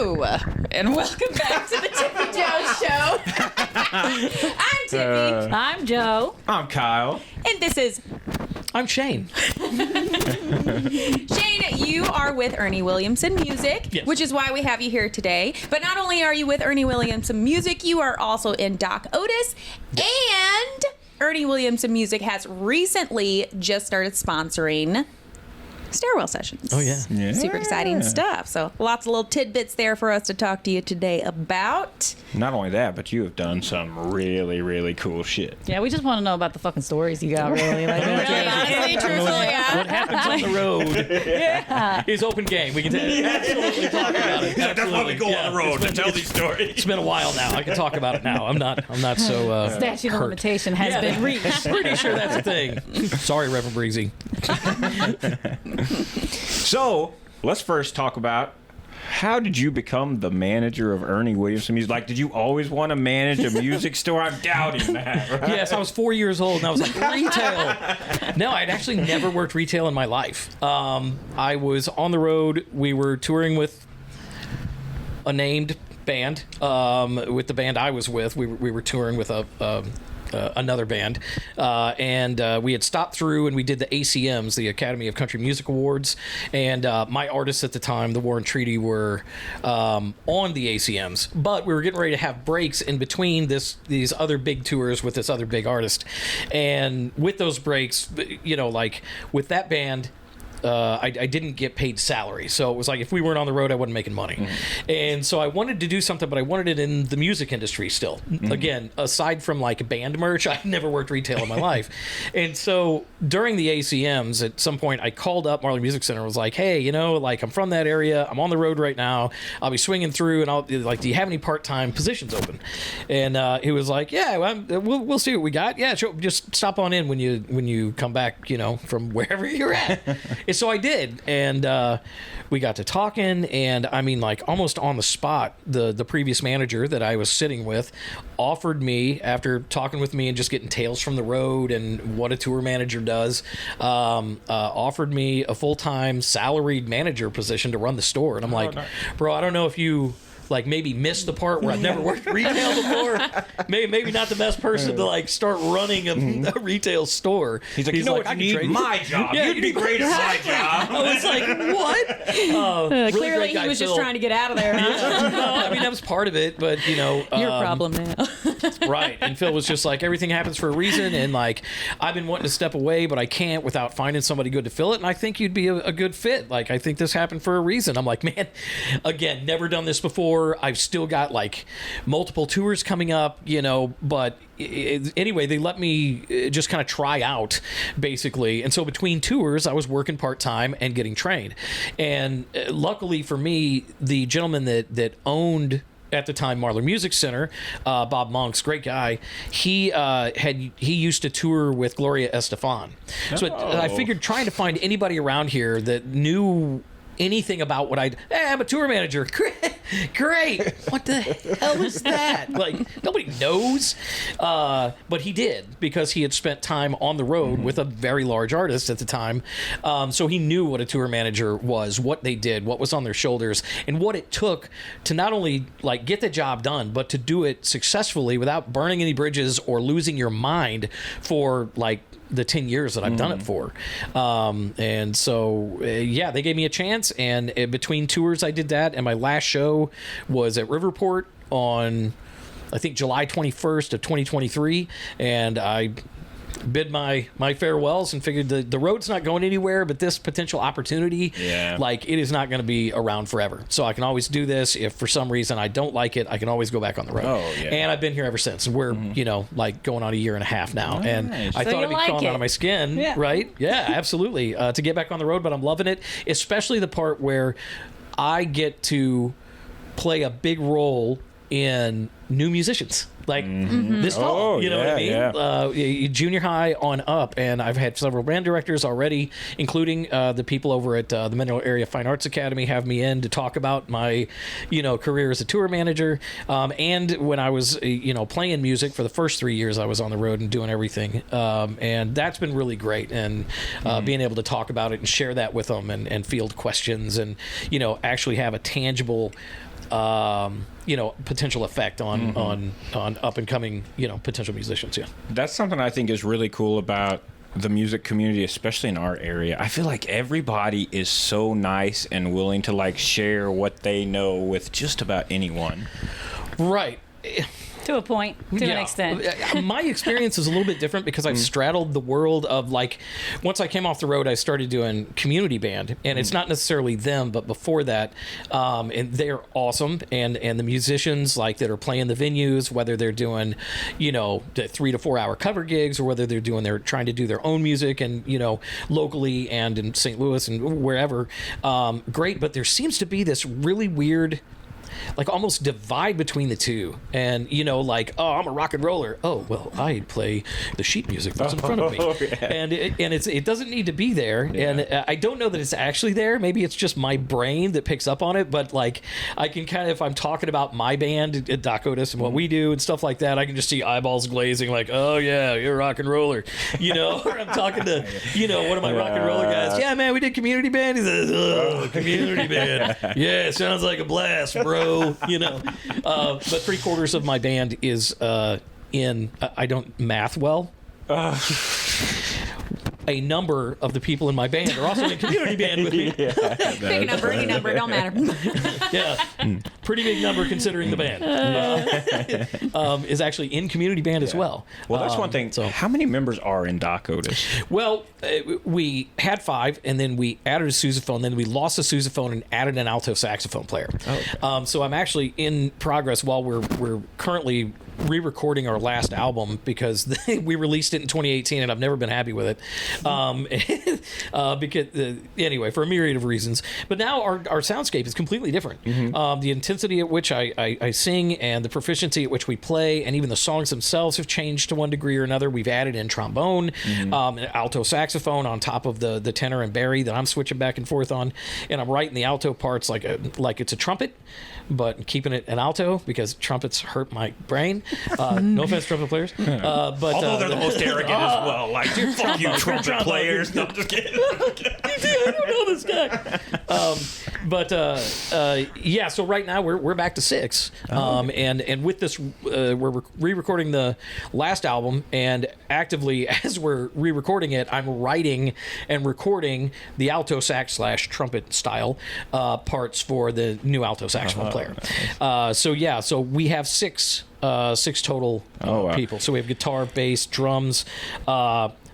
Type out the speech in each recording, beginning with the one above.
Hello, and welcome back to the Tippy Jo Show. I'm Tippy. I'm Jo. I'm Kyle. And this is... I'm Shane. Shane, you are with Ernie Williamson Music, yes, which is why we have you here today. But not only are you with Ernie Williamson Music, you are also in Doc Otis. And Ernie Williamson Music has recently just started sponsoring stairwell sessions. Oh, yeah. Super exciting stuff. So lots of little tidbits there for us to talk to you today about. Not only that, but you have done some really, really cool shit. Yeah, we just want to know about the fucking stories you got, really. Like, Honestly, truthfully, What happens on the road is open game. We can absolutely talk about it. That's why we go on the road to tell these stories. It's been a while now. I can talk about it now. I'm not so statute of limitation has been reached. Pretty sure that's a thing. Sorry, Reverend Breezy. So, let's first talk about how did you become the manager of Ernie Williamson Music? Like, did you always want to manage a music store? I'm doubting that, right? Yes, I was 4 years old, and I was like, retail. No, I'd actually never worked retail in my life. I was on the road. We were touring with a named band. With the band I was with, we were touring with another band, and we had stopped through and we did the ACMs, the Academy of Country Music Awards, and my artists at the time, the War and Treaty, were on the ACMs, but we were getting ready to have breaks in between these other big tours with this other big artist, and with those breaks, you know, like with that band, I didn't get paid salary. So it was like if we weren't on the road, I wasn't making money. Mm-hmm. And so I wanted to do something, but I wanted it in the music industry still. Mm-hmm. Again, aside from like band merch, I never worked retail in my life. And so during the ACMs, at some point, I called up Marley Music Center and was like, hey, you know, like I'm from that area. I'm on the road right now. I'll be swinging through and I'll like, do you have any part-time positions open? And he was like, yeah, well, we'll see what we got. Yeah, sure. Just stop on in when you come back, you know, from wherever you're at. And so I did, and we got to talking, and I mean, like almost on the spot, the previous manager that I was sitting with offered me, after talking with me and just getting tales from the road and what a tour manager does, offered me a full-time salaried manager position to run the store. And I'm like, bro, I don't know if you like maybe missed the part where I've never worked retail before. Maybe not the best person to like start running a retail store. He's like, you know what, I need my job. Yeah, You'd be great at my job. I was like, what? Really clearly he was just trying to get out of there. Huh? No, I mean, that was part of it, but you know. Your problem now. Right. And Phil was just like, everything happens for a reason, and like I've been wanting to step away, but I can't without finding somebody good to fill it, and I think you'd be a good fit. Like, I think this happened for a reason. I'm like, man, again, never done this before. I've still got like multiple tours coming up, you know, but anyway, they let me just kind of try out basically. And so between tours, I was working part-time and getting trained. And luckily for me, the gentleman that owned at the time Marler Music Center, Bob Monks, great guy, he used to tour with Gloria Estefan. So I figured trying to find anybody around here that knew anything about what I'm a tour manager. Great. What the hell is that? Like, nobody knows. But he did, because he had spent time on the road with a very large artist at the time. So he knew what a tour manager was, what they did, what was on their shoulders, and what it took to not only like get the job done, but to do it successfully without burning any bridges or losing your mind for like the 10 years that I've done it for. And so, yeah, they gave me a chance. And between tours, I did that. And my last show was at Riverport on, I think, July 21st of 2023. And I bid my farewells and figured the road's not going anywhere, but this potential opportunity, like, it is not going to be around forever. So I can always do this. If for some reason I don't like it, I can always go back on the road. And I've been here ever since. We're, you know, like going on a year and a half now. And I thought I'd be crawling out of my skin, right? Yeah, absolutely. To get back on the road, but I'm loving it, especially the part where I get to play a big role in new musicians. Like this fall, you know what I mean? Junior high on up, and I've had several band directors already, including the people over at the Mineral Area Fine Arts Academy, have me in to talk about my, you know, career as a tour manager. And when I was, you know, playing music for the first 3 years, I was on the road and doing everything. And that's been really great. And being able to talk about it and share that with them and field questions and, you know, actually have a tangible potential effect on up and coming, potential musicians. Yeah. That's something I think is really cool about the music community, especially in our area. I feel like everybody is so nice and willing to like share what they know with just about anyone. Right. To a point, to an extent. My experience is a little bit different because I've straddled the world of like, once I came off the road, I started doing community band, and it's not necessarily them, but before that, and they're awesome, and the musicians like that are playing the venues, whether they're doing, the 3 to 4 hour cover gigs, or whether they're trying to do their own music, and locally and in St. Louis and wherever, great. But there seems to be this really weird, like almost divide between the two, and I'm a rock and roller. Oh well, I play the sheet music that's in front of me, and it doesn't need to be there, and I don't know that it's actually there. Maybe it's just my brain that picks up on it. But like, I can kind of, if I'm talking about my band at Doc Otis and what we do and stuff like that, I can just see eyeballs glazing, like, oh yeah, you're a rock and roller, Or I'm talking to one of my rock and roller guys. Yeah, man, we did community band. He says, oh, community band. Yeah, sounds like a blast, bro. But 3/4 of my band is I don't math well. A number of the people in my band are also in community band with me. Big number, any number, don't matter. Pretty big number considering the band. Is actually in community band as well. Well, that's one thing. So, how many members are in Doc Otis? Well, we had 5, and then we added a sousaphone. Then we lost a sousaphone and added an alto saxophone player. Oh. So I'm actually in progress while we're currently re-recording our last album, because we released it in 2018 and I've never been happy with it, because anyway, for a myriad of reasons. But now our soundscape is completely different. The intensity at which I sing and the proficiency at which we play, and even the songs themselves have changed to one degree or another. We've added in trombone, an alto saxophone on top of the tenor and bari that I'm switching back and forth on, and I'm writing the alto parts like it's a trumpet, but keeping it an alto because trumpets hurt my brain. No offense, trumpet players. But although they're the most arrogant as well. Like, fuck you, trumpet players. No, I'm just kidding. I don't know this guy. So right now we're back to 6. And with this, we're re-recording the last album, and actively, as we're re-recording it, I'm writing and recording the alto sax / trumpet style parts for the new alto saxophone player. Nice. So we have 6 total people. So we have guitar, bass, drums,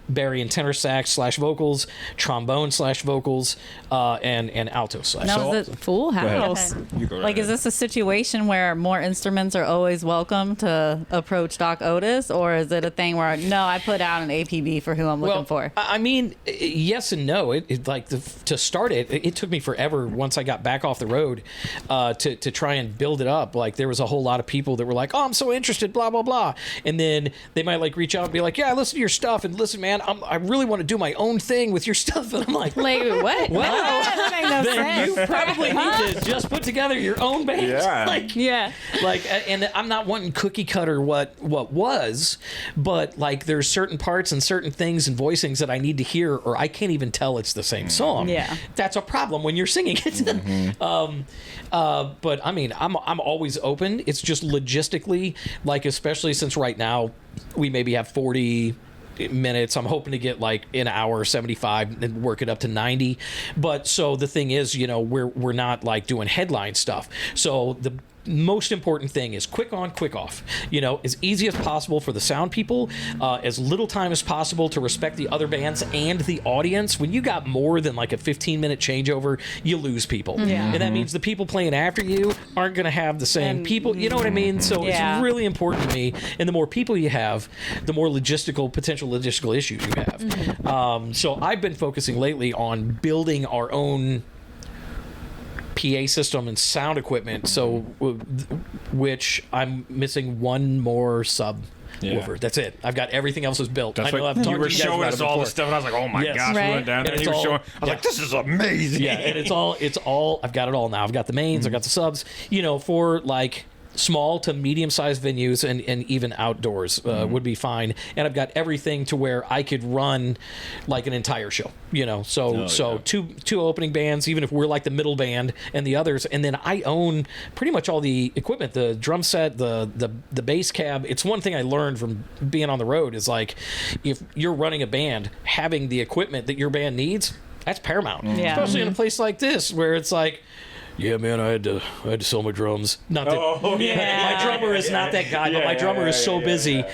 bari and tenor sax / vocals, trombone / vocals, and alto / Now, is it full house? Like, is this a situation where more instruments are always welcome to approach Doc Otis, or is it a thing where, no, I put out an APB for who I'm looking for? I mean, yes and no. To start it took me forever once I got back off the road to try and build it up. Like, there was a whole lot of people that were like, oh, I'm so interested, blah, blah, blah. And then they might like reach out and be like, yeah, I listen to your stuff, and listen, man, I really want to do my own thing with your stuff. And I'm like, what? Well, that makes no sense. You probably need to just put together your own band. Yeah. And I'm not wanting cookie cutter what was, but like there's certain parts and certain things and voicings that I need to hear, or I can't even tell it's the same song. Yeah. That's a problem when you're singing it. But I mean, I'm always open. It's just logistically, like, especially since right now we maybe have 40 minutes. I'm hoping to get like an hour, 75, and work it up to 90. But so the thing is, we're not like doing headline stuff. So the most important thing is quick on, quick off. As easy as possible for the sound people, as little time as possible to respect the other bands and the audience. When you got more than like a 15-minute changeover, you lose people. Yeah. And that means the people playing after you aren't going to have the same people. You know what I mean? So it's really important to me. And the more people you have, the more potential logistical issues you have. So I've been focusing lately on building our own PA system and sound equipment, so which I'm missing one more sub woofer. That's it. I've got everything else is built. That's you were showing us all the stuff, and I was like, oh my gosh, we went down there and you were showing. I was like, this is amazing. Yeah, and it's all. I've got it all now. I've got the mains. I've got the subs. For like small to medium-sized venues and even outdoors would be fine. And I've got everything to where I could run like an entire show, you know. So two opening bands, even if we're like the middle band and the others, and then I own pretty much all the equipment, the drum set, the bass cab. It's one thing I learned from being on the road is like, if you're running a band, having the equipment that your band needs, that's paramount. Yeah. Especially in a place like this where it's like, yeah, man, I had to sell my drums. Not that my drummer is not that guy, but my drummer is so busy.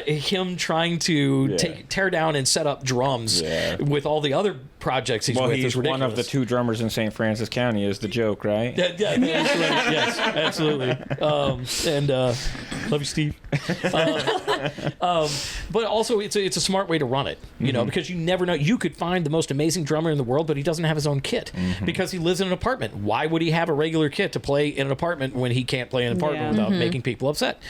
Him trying to tear down and set up drums with all the other projects he's with is ridiculous. One of the 2 drummers in St. Francis County is the joke, right? Yeah, yes, absolutely. And love you, Steve. But also, it's a smart way to run it, you know, because you never know. You could find the most amazing drummer in the world, but he doesn't have his own kit because he lives in an apartment. Why would he have a regular kit to play in an apartment when he can't play in an apartment without making people upset?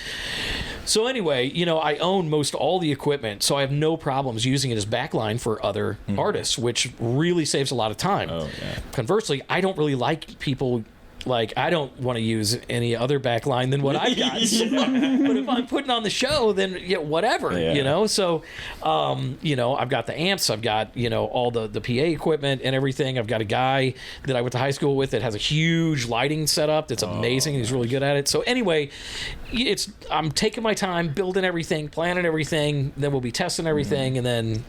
So anyway, you know, I own most all the equipment, so I have no problems using it as backline for other artists, which really saves a lot of time. Conversely, I don't really like people. Like, I don't want to use any other backline than what I've got. But if I'm putting on the show, then whatever, you know? So, you know, I've got the amps. I've got, you know, all the PA equipment and everything. I've got a guy that I went to high school with that has a huge lighting setup that's amazing. He's really good at it. So anyway, I'm taking my time, building everything, planning everything. Then we'll be testing everything. And then,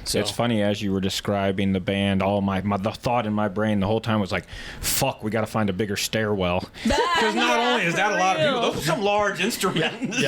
So it's funny, as you were describing the band, the thought in my brain the whole time was like, fuck, we got to find a bigger stairwell, because not only is that a lot of people, those are some large instruments.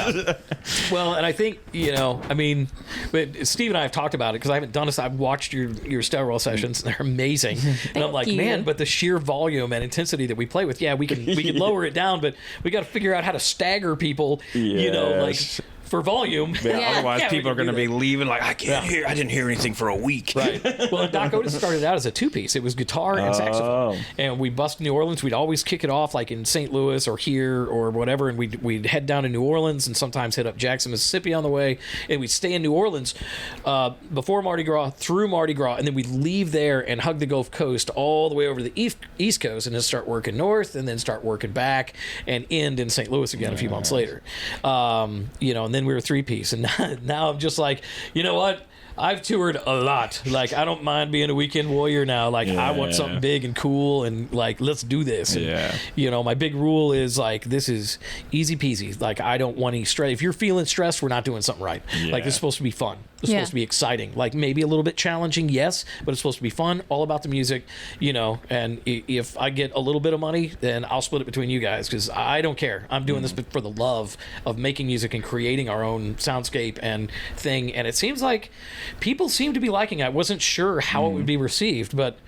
Well, and I think, you know, I mean, but Steve and I have talked about it because I haven't done this. I've watched your stairwell sessions, and they're amazing. And I'm like, man, but the sheer volume and intensity that we play with, we can lower it down, but we got to figure out how to stagger people, you know, like, for volume. Otherwise, people are going to be leaving like, I didn't hear anything for a week. Right. Well, Doc Otis started out as a 2-piece. It was guitar and saxophone. And we bust New Orleans. We'd always kick it off like in St. Louis or here or whatever, and we'd head down to New Orleans and sometimes hit up Jackson, Mississippi on the way, and we'd stay in New Orleans before Mardi Gras, through Mardi Gras, and then we'd leave there and hug the Gulf Coast all the way over to the East Coast and then start working north and then start working back and end in St. Louis again a few months later. You know, and then we were a 3-piece, and now I'm just like, you know what? I've toured a lot. Like, I don't mind being a weekend warrior now. Like, I want something big and cool, and like, let's do this. And, you know, my big rule is like, this is easy peasy. Like, I don't want any stress. If you're feeling stressed, we're not doing something right. Like, this is supposed to be fun. It's supposed to be exciting. Like, maybe a little bit challenging, yes, but it's supposed to be fun. All about the music, you know. And if I get a little bit of money, then I'll split it between you guys, because I don't care. I'm doing this for the love of making music and creating our own soundscape and thing. And it seems like people seem to be liking it. I wasn't sure how it would be received, but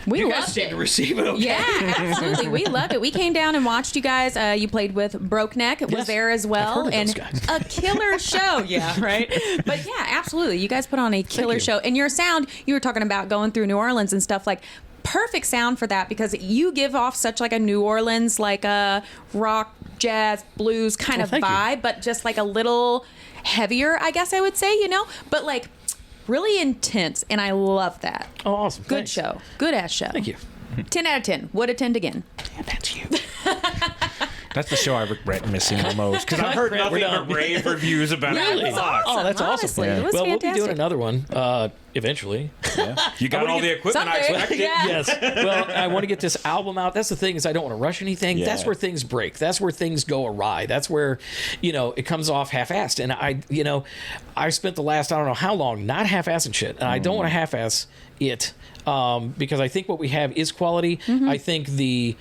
you guys seem to receive it okay. Yeah, absolutely. We loved it. We came down and watched you guys. You played with Broke Neck. It was there as well. I've heard of and those guys. A killer show. Yeah, right? But yeah, absolutely. You guys put on a killer show. And your sound, you were talking about going through New Orleans and stuff, like, perfect sound for that, because you give off such like a New Orleans, like a rock, jazz, blues kind of vibe, but just like a little heavier, I guess I would say, you know, but like really intense, and I love that. Oh, awesome. Good Thanks. show. Good ass show. Thank you. 10 out of 10. Would attend again. Damn, that's you. That's the show I regret missing the most, because I've heard nothing but rave reviews about Yeah, it. it was awesome. Oh, that's awesome. Honestly, it was well, fantastic. we'll be doing another one eventually. You got all the equipment I expected. Yeah. Yes. Well, I want to get this album out. That's the thing, is I don't want to rush anything. Yeah. That's where things break. That's where things go awry. That's where, you know, it comes off half-assed. And I spent the last, I don't know how long, not half-assing shit. And I don't want to half-ass it. Because I think what we have is quality. I think the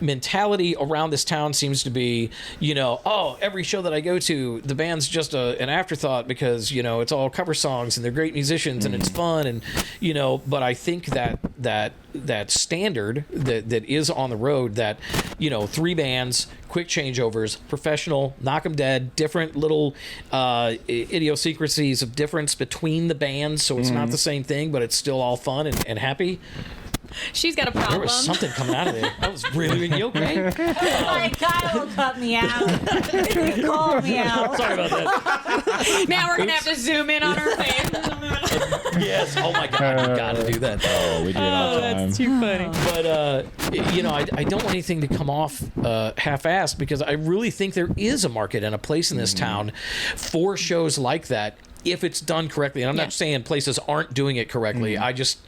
mentality around this town seems to be, you know, every show that I go to, the band's just an afterthought because, you know, it's all cover songs and they're great musicians and it's fun, and, you know, but I think that standard that is on the road, that, you know, 3 bands, quick changeovers, professional, knock 'em dead, different little idiosyncrasies of difference between the bands, so it's not the same thing, but it's still all fun and happy. She's got a problem. There was something coming out of there. That was really, you okay? Like, Kyle cut me out. Call me out. Sorry about that. Now we're going to have to zoom in on her face. Yes. Oh my God, you got to do that. Oh, we did all the That's time. man. Too funny. But I don't want anything to come off half-assed, because I really think there is a market and a place in this town for shows like that, if it's done correctly. And I'm not saying places aren't doing it correctly. I just...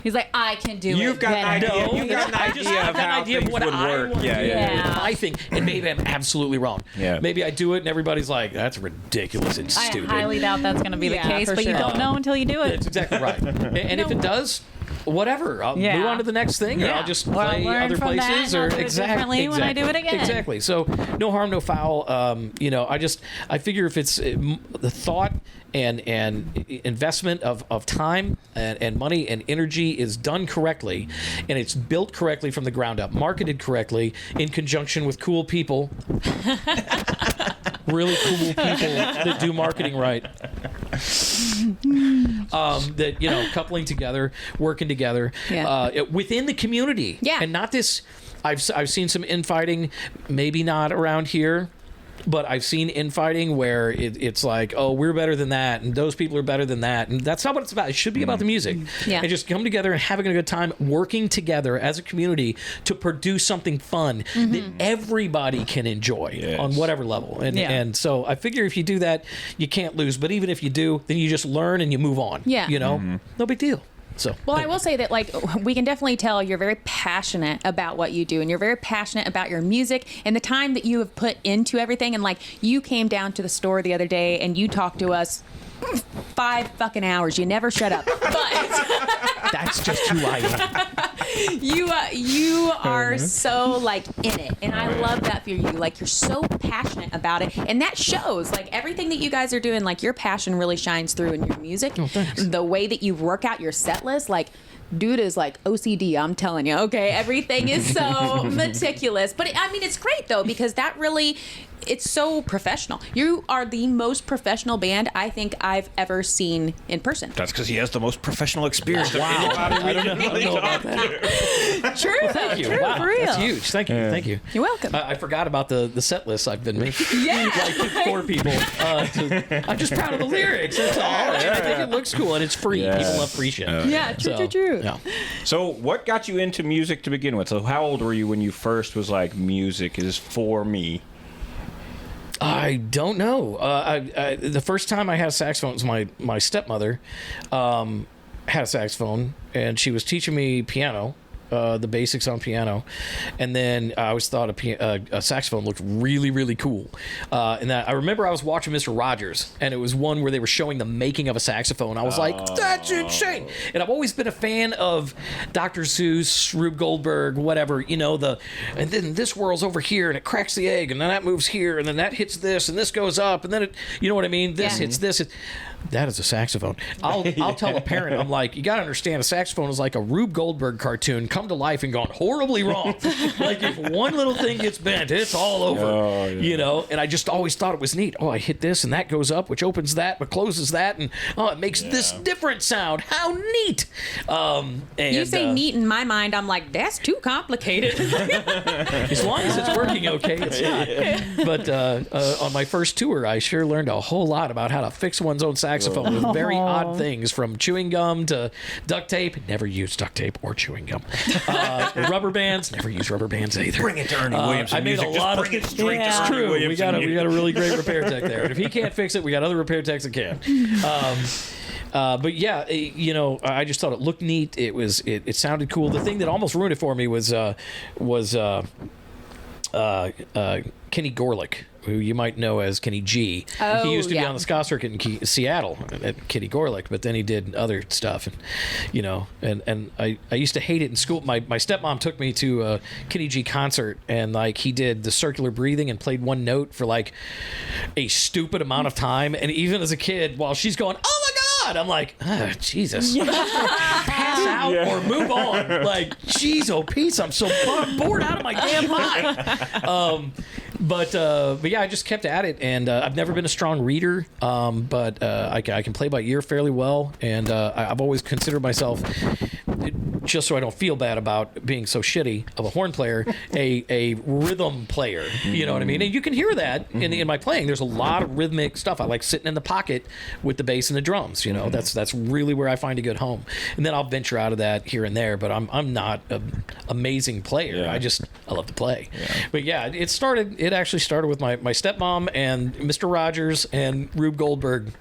He's like, I can do it. You've got an idea. No, You've got an idea of how things would work. Yeah. I think, and maybe I'm absolutely wrong. Yeah. Maybe I do it and everybody's like, that's ridiculous and stupid. I highly doubt that's going to be the case, but you don't know until you do it. That's exactly right. And if it does, whatever. I'll move on to the next thing, or I'll just play other places, or exactly when I do it again. Exactly. So no harm, no foul. I figure if it's the thought and investment of time and money and energy is done correctly, and it's built correctly from the ground up, marketed correctly in conjunction with cool people, really cool people that do marketing right. That coupling together, working together within the community, and not this. I've seen some infighting, maybe not around here, but I've seen infighting where it's like, oh, we're better than that, and those people are better than that, and that's not what it's about. It should be about the music, and just come together and having a good time, working together as a community to produce something fun that everybody can enjoy on whatever level. And so I figure if you do that, you can't lose. But even if you do, then you just learn and you move on. No big deal. So, well, I will say that, like, we can definitely tell you're very passionate about what you do, and you're very passionate about your music and the time that you have put into everything. And like, you came down to the store the other day and you talked to us 5 fucking hours. You never shut up. But that's just who I am. You are so like in it, and I love that for you. Like, you're so passionate about it, and that shows. Like, everything that you guys are doing, like, your passion really shines through in your music. Oh, thanks. The way that you work out your set list, like, dude is like OCD, I'm telling you. Okay, everything is so meticulous. But I mean, it's great though, because that really, it's so professional. You are the most professional band I think I've ever seen in person. That's because he has the most professional experience of anybody. I don't know about that. True. Thank you. True, Wow, for real. that's huge. Thank you. Thank you. You're welcome. I forgot about the set list I've been making. Yeah. Like, for people. I'm just proud of the lyrics. That's all. I think it looks cool, and it's free. Yeah. People love free shit. True. Yeah. So what got you into music to begin with? So how old were you when you first was like, music is for me? I don't know. The first time I had a saxophone was my stepmother had a saxophone, and she was teaching me piano. The basics on piano, and then I always thought a saxophone looked really, really cool. And that I remember I was watching Mr. Rogers, and it was one where they were showing the making of a saxophone. I was like, that's insane. And I've always been a fan of Dr. Seuss, Rube Goldberg, whatever. And then this whirls over here, and it cracks the egg, and then that moves here, and then that hits this, and this goes up, and then it, you know what I mean? This hits this. That is a saxophone. I'll tell a parent, I'm like, you got to understand, a saxophone is like a Rube Goldberg cartoon come to life and gone horribly wrong. Like, if one little thing gets bent, it's all over. And I just always thought it was neat. Oh, I hit this and that goes up, which opens that but closes that, and it makes this different sound. How neat. And you say neat, in my mind, I'm like, that's too complicated. As long as it's working okay, it's not. But on my first tour, I sure learned a whole lot about how to fix one's own saxophone with very odd things, from chewing gum to duct tape. Never use duct tape or chewing gum. Rubber bands. Never use rubber bands either. Bring it to Ernie Williamson. I made music. a lot Just of bring it straight to It's Ernie true. Williamson. We got a really great repair tech there. And if he can't fix it, we got other repair techs that can. But yeah, I just thought it looked neat. It sounded cool. The thing that almost ruined it for me was Kenny Gorlick, who you might know as Kenny G. He used to be on the ska circuit in Seattle at Kenny Gorlick, but then he did other stuff, and I used to hate it in school. My stepmom took me to a Kenny G concert, and like, he did the circular breathing and played one note for like a stupid amount of time, and even as a kid, while she's going, oh my God, I'm like, Jesus. Pass out or move on. Like, geez, oh, Pete, I'm so bored out of my damn mind. But yeah, I just kept at it, and I've never been a strong reader, but I can play by ear fairly well, and I've always considered myself just so I don't feel bad about being so shitty of a horn player, a rhythm player. You know what I mean? And you can hear that in my playing. There's a lot of rhythmic stuff. I like sitting in the pocket with the bass and the drums. You know, that's really where I find a good home. And then I'll venture out of that here and there. But I'm not an amazing player. I love to play. But yeah, it actually started with my stepmom and Mr. Rogers and Rube Goldberg.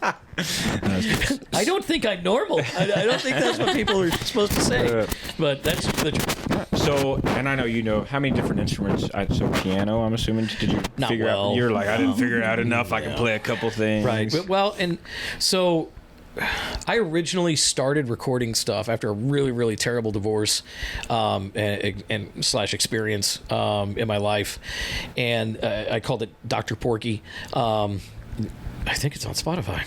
I don't think I'm normal. I don't think that's what people are supposed to say. But that's the truth. So, and I know you know how many different instruments. So piano, I'm assuming. Did you Not figure well. out? You're like, I didn't figure it out enough. I can play a couple things. Right. But, well, and so I originally started recording stuff after a really, really terrible divorce and slash experience in my life, and I called it Dr. Porky. I think it's on Spotify.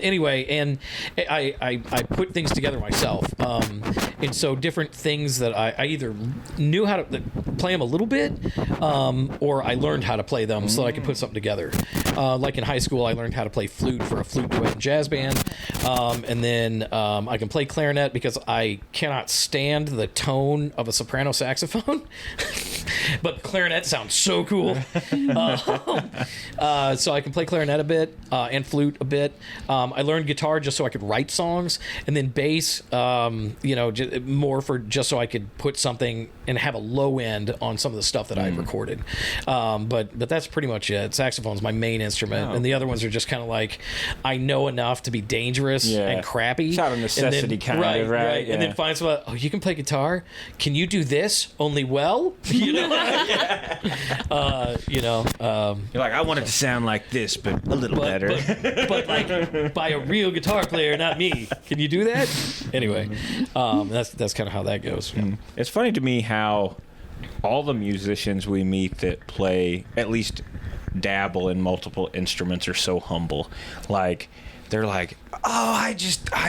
Anyway, and I put things together myself. And so different things that I either knew how to play them a little bit, or I learned how to play them so that I could put something together. Like in high school, I learned how to play flute for a flute duet and jazz band. And then I can play clarinet because I cannot stand the tone of a soprano saxophone. But clarinet sounds so cool. So I can play clarinet a bit. And flute a bit. I learned guitar just so I could write songs, and then bass, more for just so I could put something and have a low end on some of the stuff that I recorded. But that's pretty much it. Saxophone's my main instrument, and the other ones are just kind of like I know enough to be dangerous and crappy. It's out of necessity, kind of, right? Yeah. And then find someone. Oh, you can play guitar. Can you do this? Only well, you know. You're like, I want it to sound like this, but a little better. But like by a real guitar player, not me. Can you do that? Anyway, that's kind of how that goes. Yeah. It's funny to me how all the musicians we meet that play, at least dabble in multiple instruments, are so humble. Like, they're like, oh, I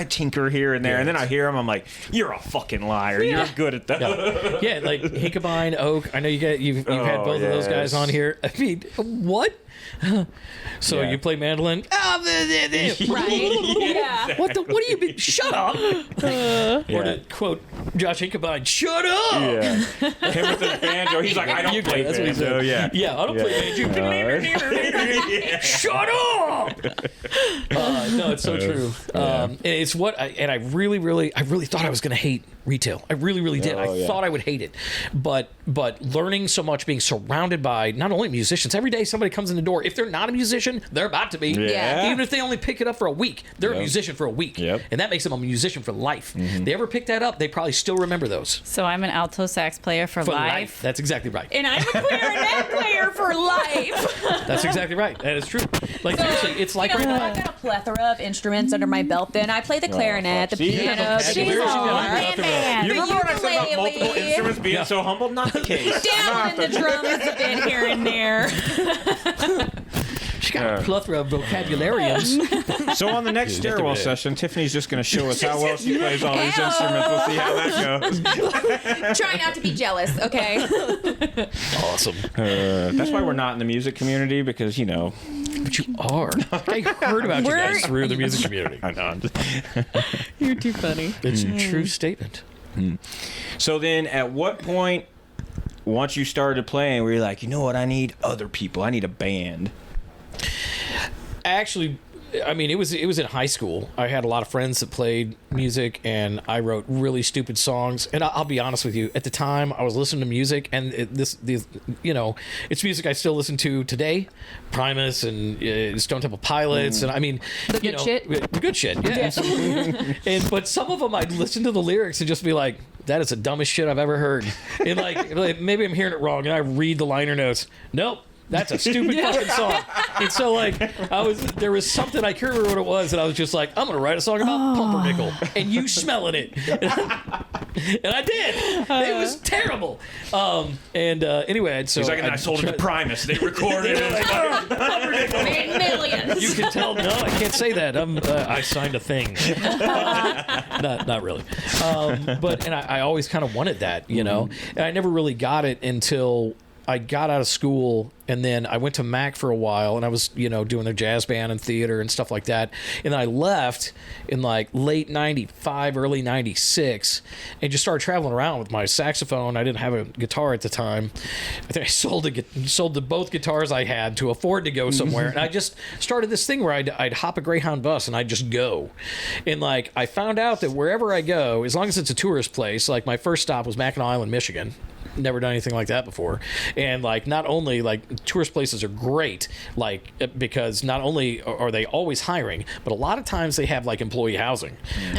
tinker here and there. And then I hear them, I'm like, you're a fucking liar. You're good at that. Yeah, like Hickabine, Oak. I know you've had both of those guys on here. I mean, what? So you play mandolin? Right. Yeah. What do you mean? Shut up. Or to quote Josh Hickabine, shut up. Yeah. Him with his banjo. He's like, I don't play that's what he banjo. said. Yeah, I don't play banjo. Shut up. No, it's so true. And it's what I really thought I was going to hate retail. I really did. I thought I would hate it. But learning so much, being surrounded by not only musicians, every day somebody comes in the door. If they're not a musician, they're about to be. Yeah. Even if they only pick it up for a week, they're a musician for a week. Yep. And that makes them a musician for life. They ever pick that up, they probably still remember those. So I'm an alto sax player for life. That's exactly right. And I'm a clarinet player for life. That's exactly right. That is true. Like, seriously, it's like right now. I've got a plethora of instruments under my belt. Then I play the clarinet, the piano, the guitar, You remember when I said about multiple instruments being so humble? Not the case. down in the drums a bit here and there. She got a plethora of vocabulariums. So on the next stairwell session, Tiffany's just going to show us how well she plays all these instruments. We'll see how that goes. Try not to be jealous, okay? Awesome. That's why we're not in the music community, because, you know. But you are. I heard about you guys through the music community. I know. You're too funny. It's a true statement. So then at what point, once you started playing, were you like, you know what, I need other people. I need a band. Actually, I mean, it was in high school. I had a lot of friends that played music, and I wrote really stupid songs. And I'll be honest with you, at the time, I was listening to music, and it's music I still listen to today. Primus and Stone Temple Pilots, and I mean, the good shit. The good shit, yeah. But some of them, I'd listen to the lyrics and just be like, that is the dumbest shit I've ever heard. And like maybe I'm hearing it wrong, and I read the liner notes. Nope. That's a stupid fucking song. And so, like, there was something, I can't remember what it was, and I was just like, I'm going to write a song about pumpernickel, and you smelling it. And I did. It was terrible. Anyway, so he's like, and I sold it to Primus. They recorded it. Pumpernickel. Made millions. You can tell, no, I can't say that. I signed a thing. Not really. But I always kind of wanted that, you know? And I never really got it until I got out of school, and then I went to Mac for a while, and I was, doing the jazz band and theater and stuff like that. And then I left in like late 95, early 96, and just started traveling around with my saxophone. I didn't have a guitar at the time. I think I sold both guitars I had to afford to go somewhere. And I just started this thing where I'd hop a Greyhound bus and I'd just go. And like, I found out that wherever I go, as long as it's a tourist place, like my first stop was Mackinac Island, Michigan. Never done anything like that before. And like, not only like tourist places are great, like, because not only are they always hiring, but a lot of times they have like employee housing.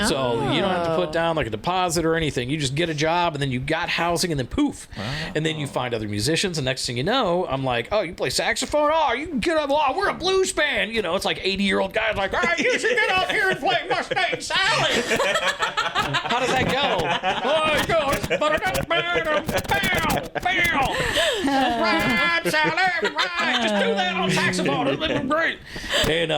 So you don't have to put down like a deposit or anything. You just get a job, and then you got housing, and then poof. And then you find other musicians, and next thing you know, I'm like, oh, you play saxophone? Oh, you can get up. Oh, we're a blues band. It's like 80-year-old guys like, all right, you should get up here and play Mustang Sally. How does that go? Oh, it goes. Right, Sally, right. Just do that on saxophone. It'll be great. And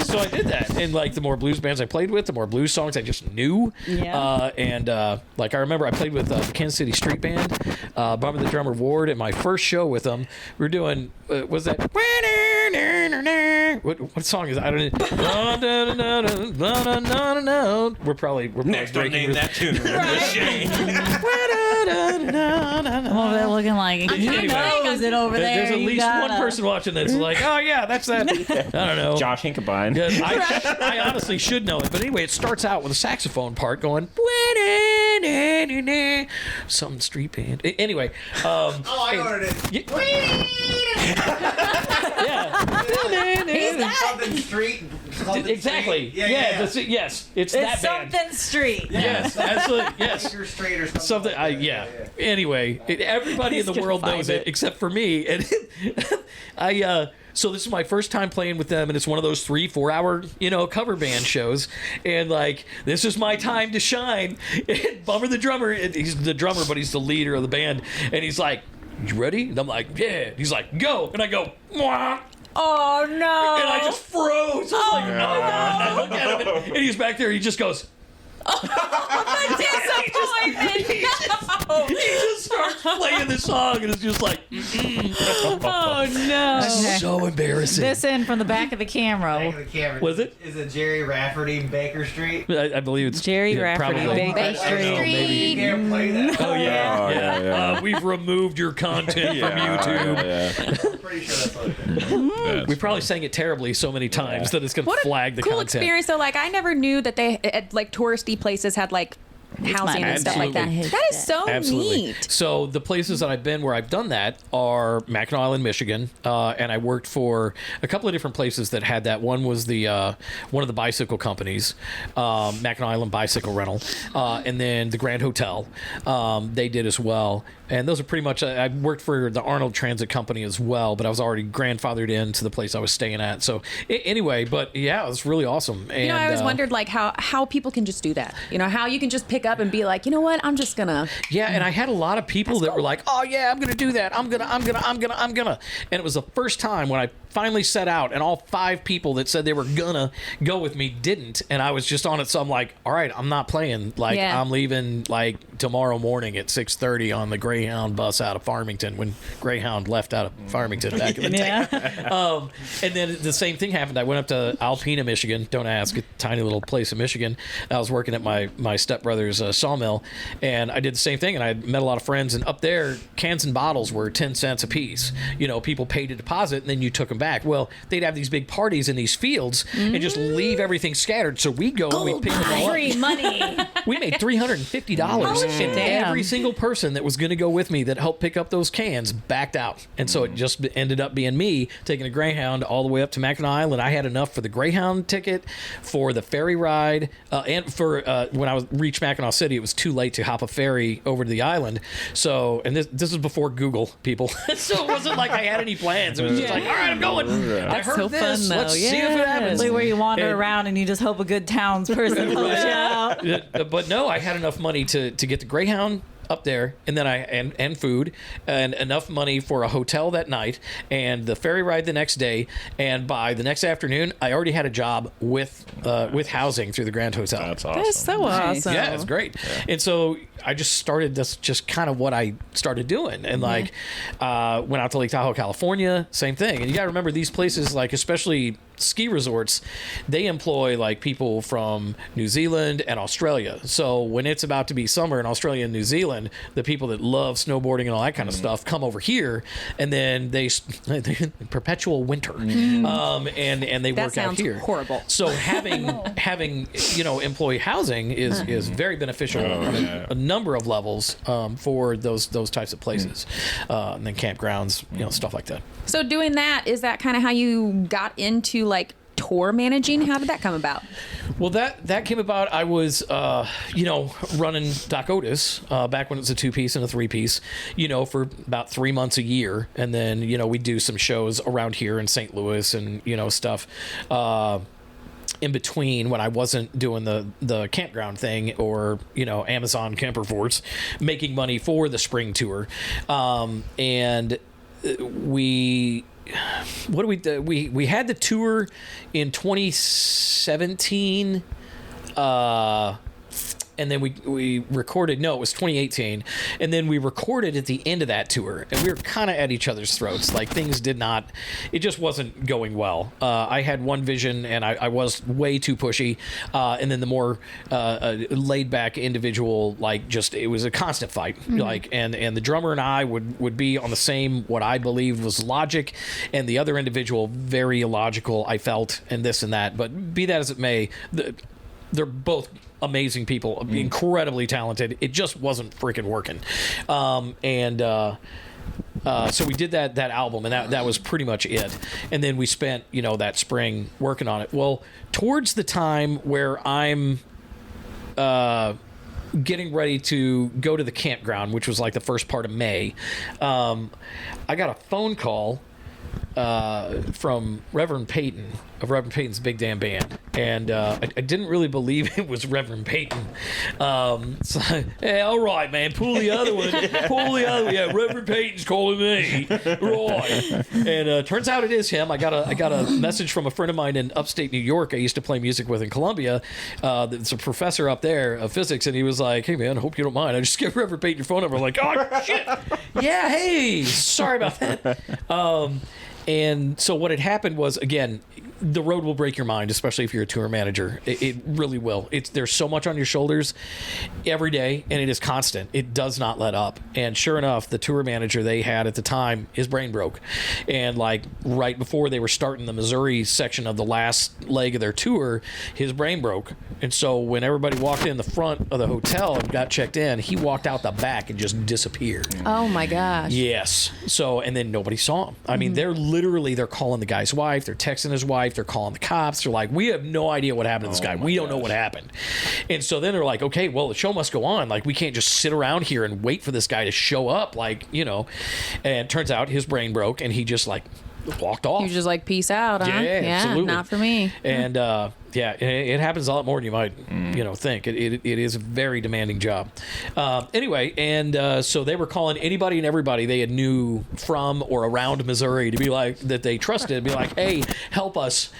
so I did that. And like, the more blues bands I played with, the more blues songs I just knew. Yeah. Like, I remember I played with the Kansas City Street Band, Bummer the Drummer Ward, at my first show with them. We were doing, was that? What song is that? I don't know. We're probably Next, don't name that tune. I'm over there looking like, he knows it over there. There's at least one person watching that's like, oh yeah, that's that. I don't know. Josh Hinkabine. I honestly should know it. But anyway, it starts out with a saxophone part going, some street band. Anyway. I know what it is. Yeah. Something street. Something exactly. Street. Yes. It's that band. Something street. Yes, absolutely. Yes. Baker Street or something. Yeah. Anyway, everybody in the world knows it except for me. And so this is my first time playing with them, and it's one of those 3-4 hour, cover band shows. And like, this is my time to shine. And Bummer the drummer, he's the drummer, but he's the leader of the band. And he's like, you ready? And I'm like, yeah. He's like, go. And I go, mwah. Oh, no. And I just froze. I was like, no. And I look at him, and he's back there. He just goes, The disappointment. No. He just starts playing the song, and it's just like, Oh no! That's so embarrassing. This in from the back of the camera. Back of the camera. Was it? Is it Jerry Rafferty, Baker Street? I believe it's Jerry Rafferty, probably. Baker I don't know, maybe you can't play that. Oh yeah. We've removed your content from YouTube. I'm pretty sure that's what it is. We probably sang it terribly so many times that it's gonna flag the cool content. experience though. Like I never knew that they at like touristy places had like housing and stuff like that. Absolutely. That is so Absolutely. neat. So the places that I've been where I've done that are Mackinac Island, Michigan, and I worked for a couple of different places that had that. One was the one of the bicycle companies, Mackinac Island Bicycle Rental, and then the Grand Hotel. They did as well. And those are pretty much, I worked for the Arnold Transit Company as well, but I was already grandfathered into the place I was staying at. So anyway, but yeah, it was really awesome. And, I always wondered like how people can just do that. How you can just pick up and be like, you know what, I'm just gonna. Yeah, and I had a lot of people that were like, oh yeah, I'm gonna do that. I'm gonna. And it was the first time when I finally set out, and all 5 people that said they were gonna go with me didn't, and I was just on it. So I'm like, all right, I'm not playing. Like I'm leaving like tomorrow morning at 6:30 on the Greyhound bus out of Farmington when Greyhound left out of Farmington back in the day. And then the same thing happened. I went up to Alpena, Michigan. Don't ask, a tiny little place in Michigan. I was working at my stepbrother's sawmill, and I did the same thing. And I met a lot of friends. And up there, cans and bottles were 10 cents a piece. People paid a deposit, and then you took them back. Well, they'd have these big parties in these fields and just leave everything scattered. So we go and we pick them all up. Free money. We made $350, and every single person that was going to go with me that helped pick up those cans backed out. And so it just ended up being me taking a Greyhound all the way up to Mackinac Island. I had enough for the Greyhound ticket, for the ferry ride, and for when I reached Mackinac City, it was too late to hop a ferry over to the island. So, and this was before Google, people. So it wasn't like I had any plans. It was just like, all right, I'm going. I heard so this. fun, though. Let's see if it happens. Like where you wander around and you just hope a good townsperson helps you out. But no, I had enough money to get the Greyhound up there, and then and food and enough money for a hotel that night and the ferry ride the next day, and by the next afternoon I already had a job with housing through the Grand Hotel. That's awesome. That's so awesome. Yeah, it's great. Yeah. And so I just started, that's just kind of what I started doing. And like, went out to Lake Tahoe, California, same thing. And you got to remember these places, like especially ski resorts, they employ like people from New Zealand and Australia. So when it's about to be summer in Australia and New Zealand, the people that love snowboarding and all that kind of stuff come over here, and then they perpetual winter, and they work out here. Horrible. So having employee housing is very beneficial on a number of levels for those types of places, and then campgrounds, stuff like that. So doing that, is that kind of how you got into like tour managing? How did that come about? Well, that came about. I was, running Doc Otis back when it was a 2-piece and a 3-piece, for about 3 months a year. And then, we do some shows around here in St. Louis and, stuff in between when I wasn't doing the campground thing or, Amazon camper forts, making money for the spring tour. And we had the tour in 2017, and then we recorded, no, it was 2018, and then we recorded at the end of that tour, and we were kind of at each other's throats. Like, things it just wasn't going well. I had one vision, and I was way too pushy, and then the more laid-back individual, it was a constant fight. Mm-hmm. And the drummer and I would be on the same, what I believed was logic, and the other individual, very illogical, I felt, and this and that. But be that as it may, they're both amazing people, incredibly talented. It just wasn't freaking working. So we did that album, and that was pretty much it. And then we spent, that spring working on it. Well, towards the time where I'm getting ready to go to the campground, which was like the first part of May, I got a phone call from Reverend Peyton of Reverend Peyton's Big Damn Band, and I didn't really believe it was Reverend Peyton. So, hey, all right, man, pull the other one. Yeah, Reverend Peyton's calling me, right? And turns out it is him. I got a message from a friend of mine in upstate New York. I used to play music with in Columbia. It's a professor up there of physics, and he was like, "Hey, man, I hope you don't mind. I just gave Reverend Peyton your phone number." I'm like, "Oh shit, yeah, hey, sorry about that." And so what had happened was, again, the road will break your mind, especially if you're a tour manager. It really will. There's so much on your shoulders every day, and it is constant. It does not let up. And sure enough, the tour manager they had at the time, his brain broke. And right before they were starting the Missouri section of the last leg of their tour, his brain broke. And so when everybody walked in the front of the hotel and got checked in, he walked out the back and just disappeared. Oh my gosh. Yes. So, and then nobody saw him. I mean, they're calling the guy's wife, they're texting his wife, they're calling the cops. They're like, we have no idea what happened to this guy. We don't know what happened. And so then they're like, okay, well, the show must go on. Like, we can't just sit around here and wait for this guy to show up. And it turns out his brain broke, and he just walked off. You're just like, peace out, huh? Yeah, absolutely. Not for me. And it happens a lot more than you might think. It is a very demanding job. Anyway, and so they were calling anybody and everybody they had knew from or around Missouri to be like, that they trusted, be like, hey, help us.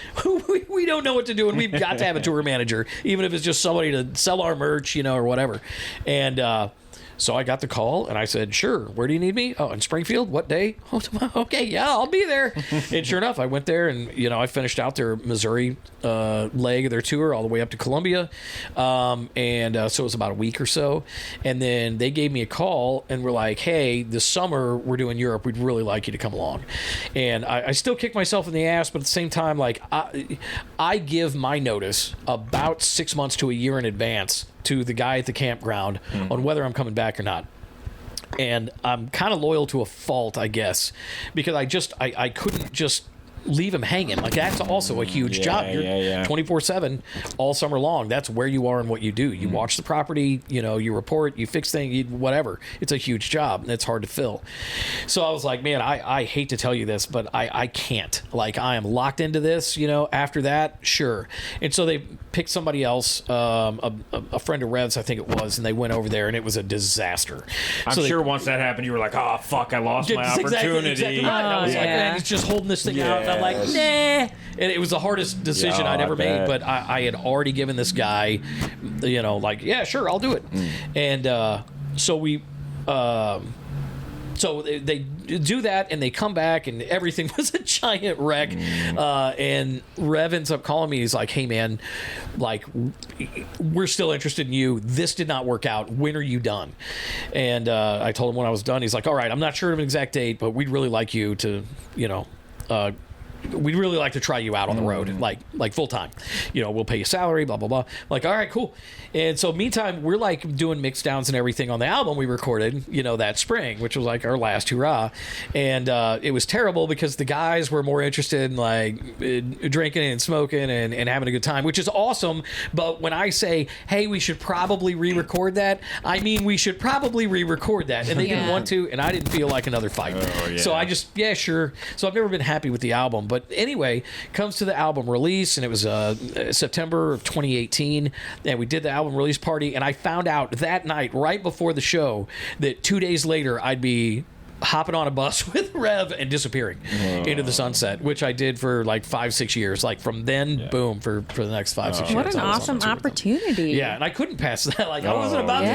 We don't know what to do, and we've got to have a tour manager, even if it's just somebody to sell our merch, or whatever. And so I got the call, and I said, sure, where do you need me? Oh, in Springfield? What day? Oh, tomorrow. Okay, yeah, I'll be there. And sure enough, I went there, and, I finished out their Missouri leg of their tour all the way up to Columbia. So it was about a week or so. And then they gave me a call, and were like, hey, this summer we're doing Europe. We'd really like you to come along. And I still kick myself in the ass, but at the same time, I give my notice about 6 months to a year in advance to the guy at the campground on whether I'm coming back or not. And I'm kind of loyal to a fault, I guess, because I couldn't just leave him hanging. Like, that's also a huge job. You're 24/7 all summer long. That's where you are and what you do. You watch the property, you report, you fix things, whatever. It's a huge job, and it's hard to fill. So I was like, man, I hate to tell you this, but I can't. Like, I am locked into this, after that, sure. And so they picked somebody else, a friend of Rev's, I think it was, and they went over there, and it was a disaster. I'm sure once that happened, you were like, oh, fuck, I lost my opportunity. Exactly right. And I was like, man, he's just holding this thing out. And I'm like, nah. And it was the hardest decision I'd ever made, but I had already given this guy, yeah, sure, I'll do it. And so we... So they do that, and they come back, and everything was a giant wreck. And Rev ends up calling me. He's like, hey, man, like, we're still interested in you. This did not work out. When are you done? And I told him when I was done. He's like, all right, I'm not sure of an exact date, but we'd really like you to, we'd really like to try you out on the road, like full time. We'll pay you salary, blah, blah, blah. Like, all right, cool. And so meantime, we're like doing mix downs and everything on the album we recorded, that spring, which was like our last hurrah. And it was terrible because the guys were more interested in like drinking and smoking and having a good time, which is awesome. But when I say, hey, we should probably re-record that, I mean, we should probably re-record that. And they didn't want to, and I didn't feel like another fight. So I just, sure. So I've never been happy with the album. But anyway, comes to the album release, and it was September of 2018, and we did the album release party, and I found out that night, right before the show, that 2 days later I'd be hopping on a bus with Rev and disappearing into the sunset, which I did for like 5-6 years. Like from then, boom, for the next 5-6 years. What an awesome opportunity. Yeah, and I couldn't pass that. Like, I wasn't about to be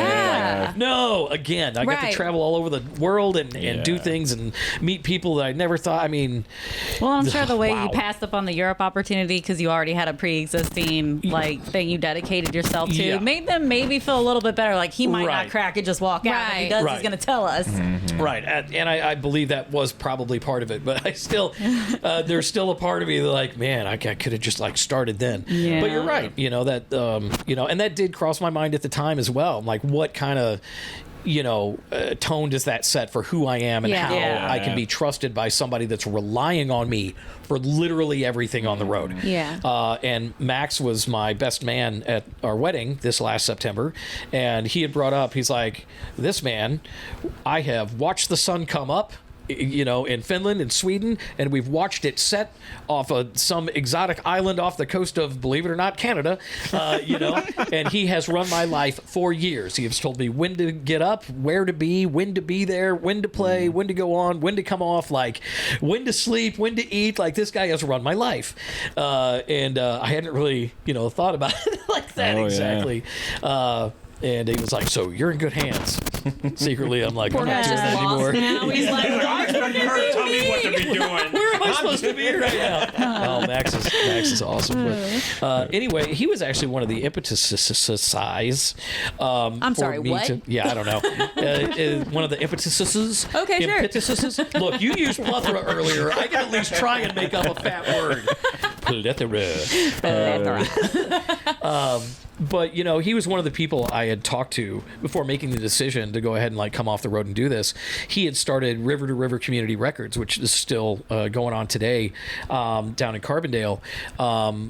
like, no, again, I got to travel all over the world and do things and meet people that I never thought, well, I'm sure the way you passed up on the Europe opportunity because you already had a pre-existing like thing you dedicated yourself to made them maybe feel a little bit better. Like, he might not crack and just walk out. If he does, he's going to tell us. Right. And I believe that was probably part of it, but I still, there's still a part of me that like, man, I could have just like started then. Yeah. But you're right, that, and that did cross my mind at the time as well. I'm like, what kind of, tone does that set for who I am and how I can be trusted by somebody that's relying on me for literally everything on the road. Yeah. And Max was my best man at our wedding this last September, and he had brought up, he's like, this man, I have watched the sun come up, in Finland and Sweden, and we've watched it set off of some exotic island off the coast of, believe it or not, Canada, and he has run my life for years. He has told me when to get up, where to be, when to be there, when to play, when to go on, when to come off, like when to sleep, when to eat. Like, this guy has run my life. And I hadn't really, thought about it like that exactly. And he was like, so you're in good hands. Secretly, I'm like, I'm not doing that anymore. Now he's like, tell me what to be doing. Where am I supposed to be right now? Oh, Max is awesome. But, anyway, he was actually one of the impetuses. I'm sorry, what? I don't know. One of the impetuses. Okay, sure. Impetuses. Look, you used plethora earlier. I can at least try and make up a fat word. Plethora. But, he was one of the people I had talked to before making the decision to go ahead and like come off the road and do this. He had started River to River Community Records, which is still going on today down in Carbondale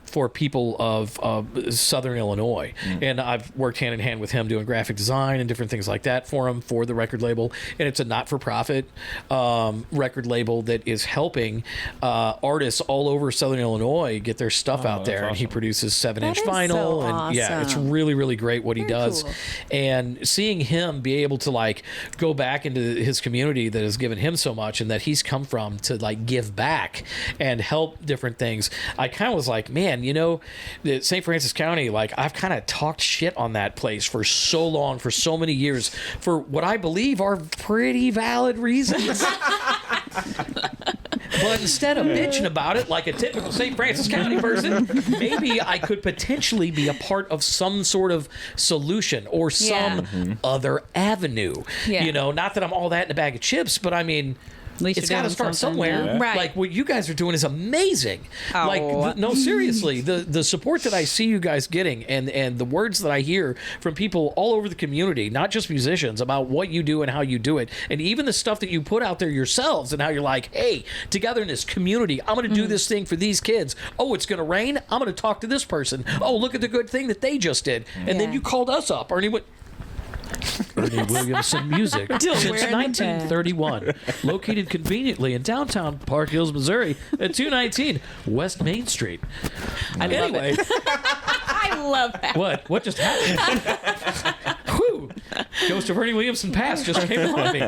for people of Southern Illinois. And I've worked hand in hand with him doing graphic design and different things like that for him for the record label. And it's a not-for-profit record label that is helping artists all over Southern Illinois get their stuff out there. Awesome. And he produces 7-inch vinyl. So and awesome. It's really, really great what he does. Cool. And seeing him be able to like go back into his community that has given him so much and that he's come from to like give back and help different things, I kind of was like, man, the St. Francis County, like I've kind of talked shit on that place for so long, for so many years, for what I believe are pretty valid reasons. But instead of bitching about it like a typical St. Francis County person, maybe I could potentially be a part of some sort of solution or some other avenue. Yeah. Not that I'm all that in a bag of chips, but least it's you're got to doing start something, somewhere. yeah. Right. Like what you guys are doing is amazing. Oh. Like no, seriously, the support that I see you guys getting and the words that I hear from people all over the community, not just musicians, about what you do and how you do it, and even the stuff that you put out there yourselves and how you're like, hey, togetherness, community. I'm going to do this thing for these kids. Oh, it's going to rain. I'm going to talk to this person. Oh, look at the good thing that they just did. And then you called us up, Ernie. Ernie Williamson Music since 1931, located conveniently in downtown Park Hills, Missouri, at 219 West Main Street. Anyway, I love that. what just happened? Whew. Ghost of Ernie Williamson past just came on me.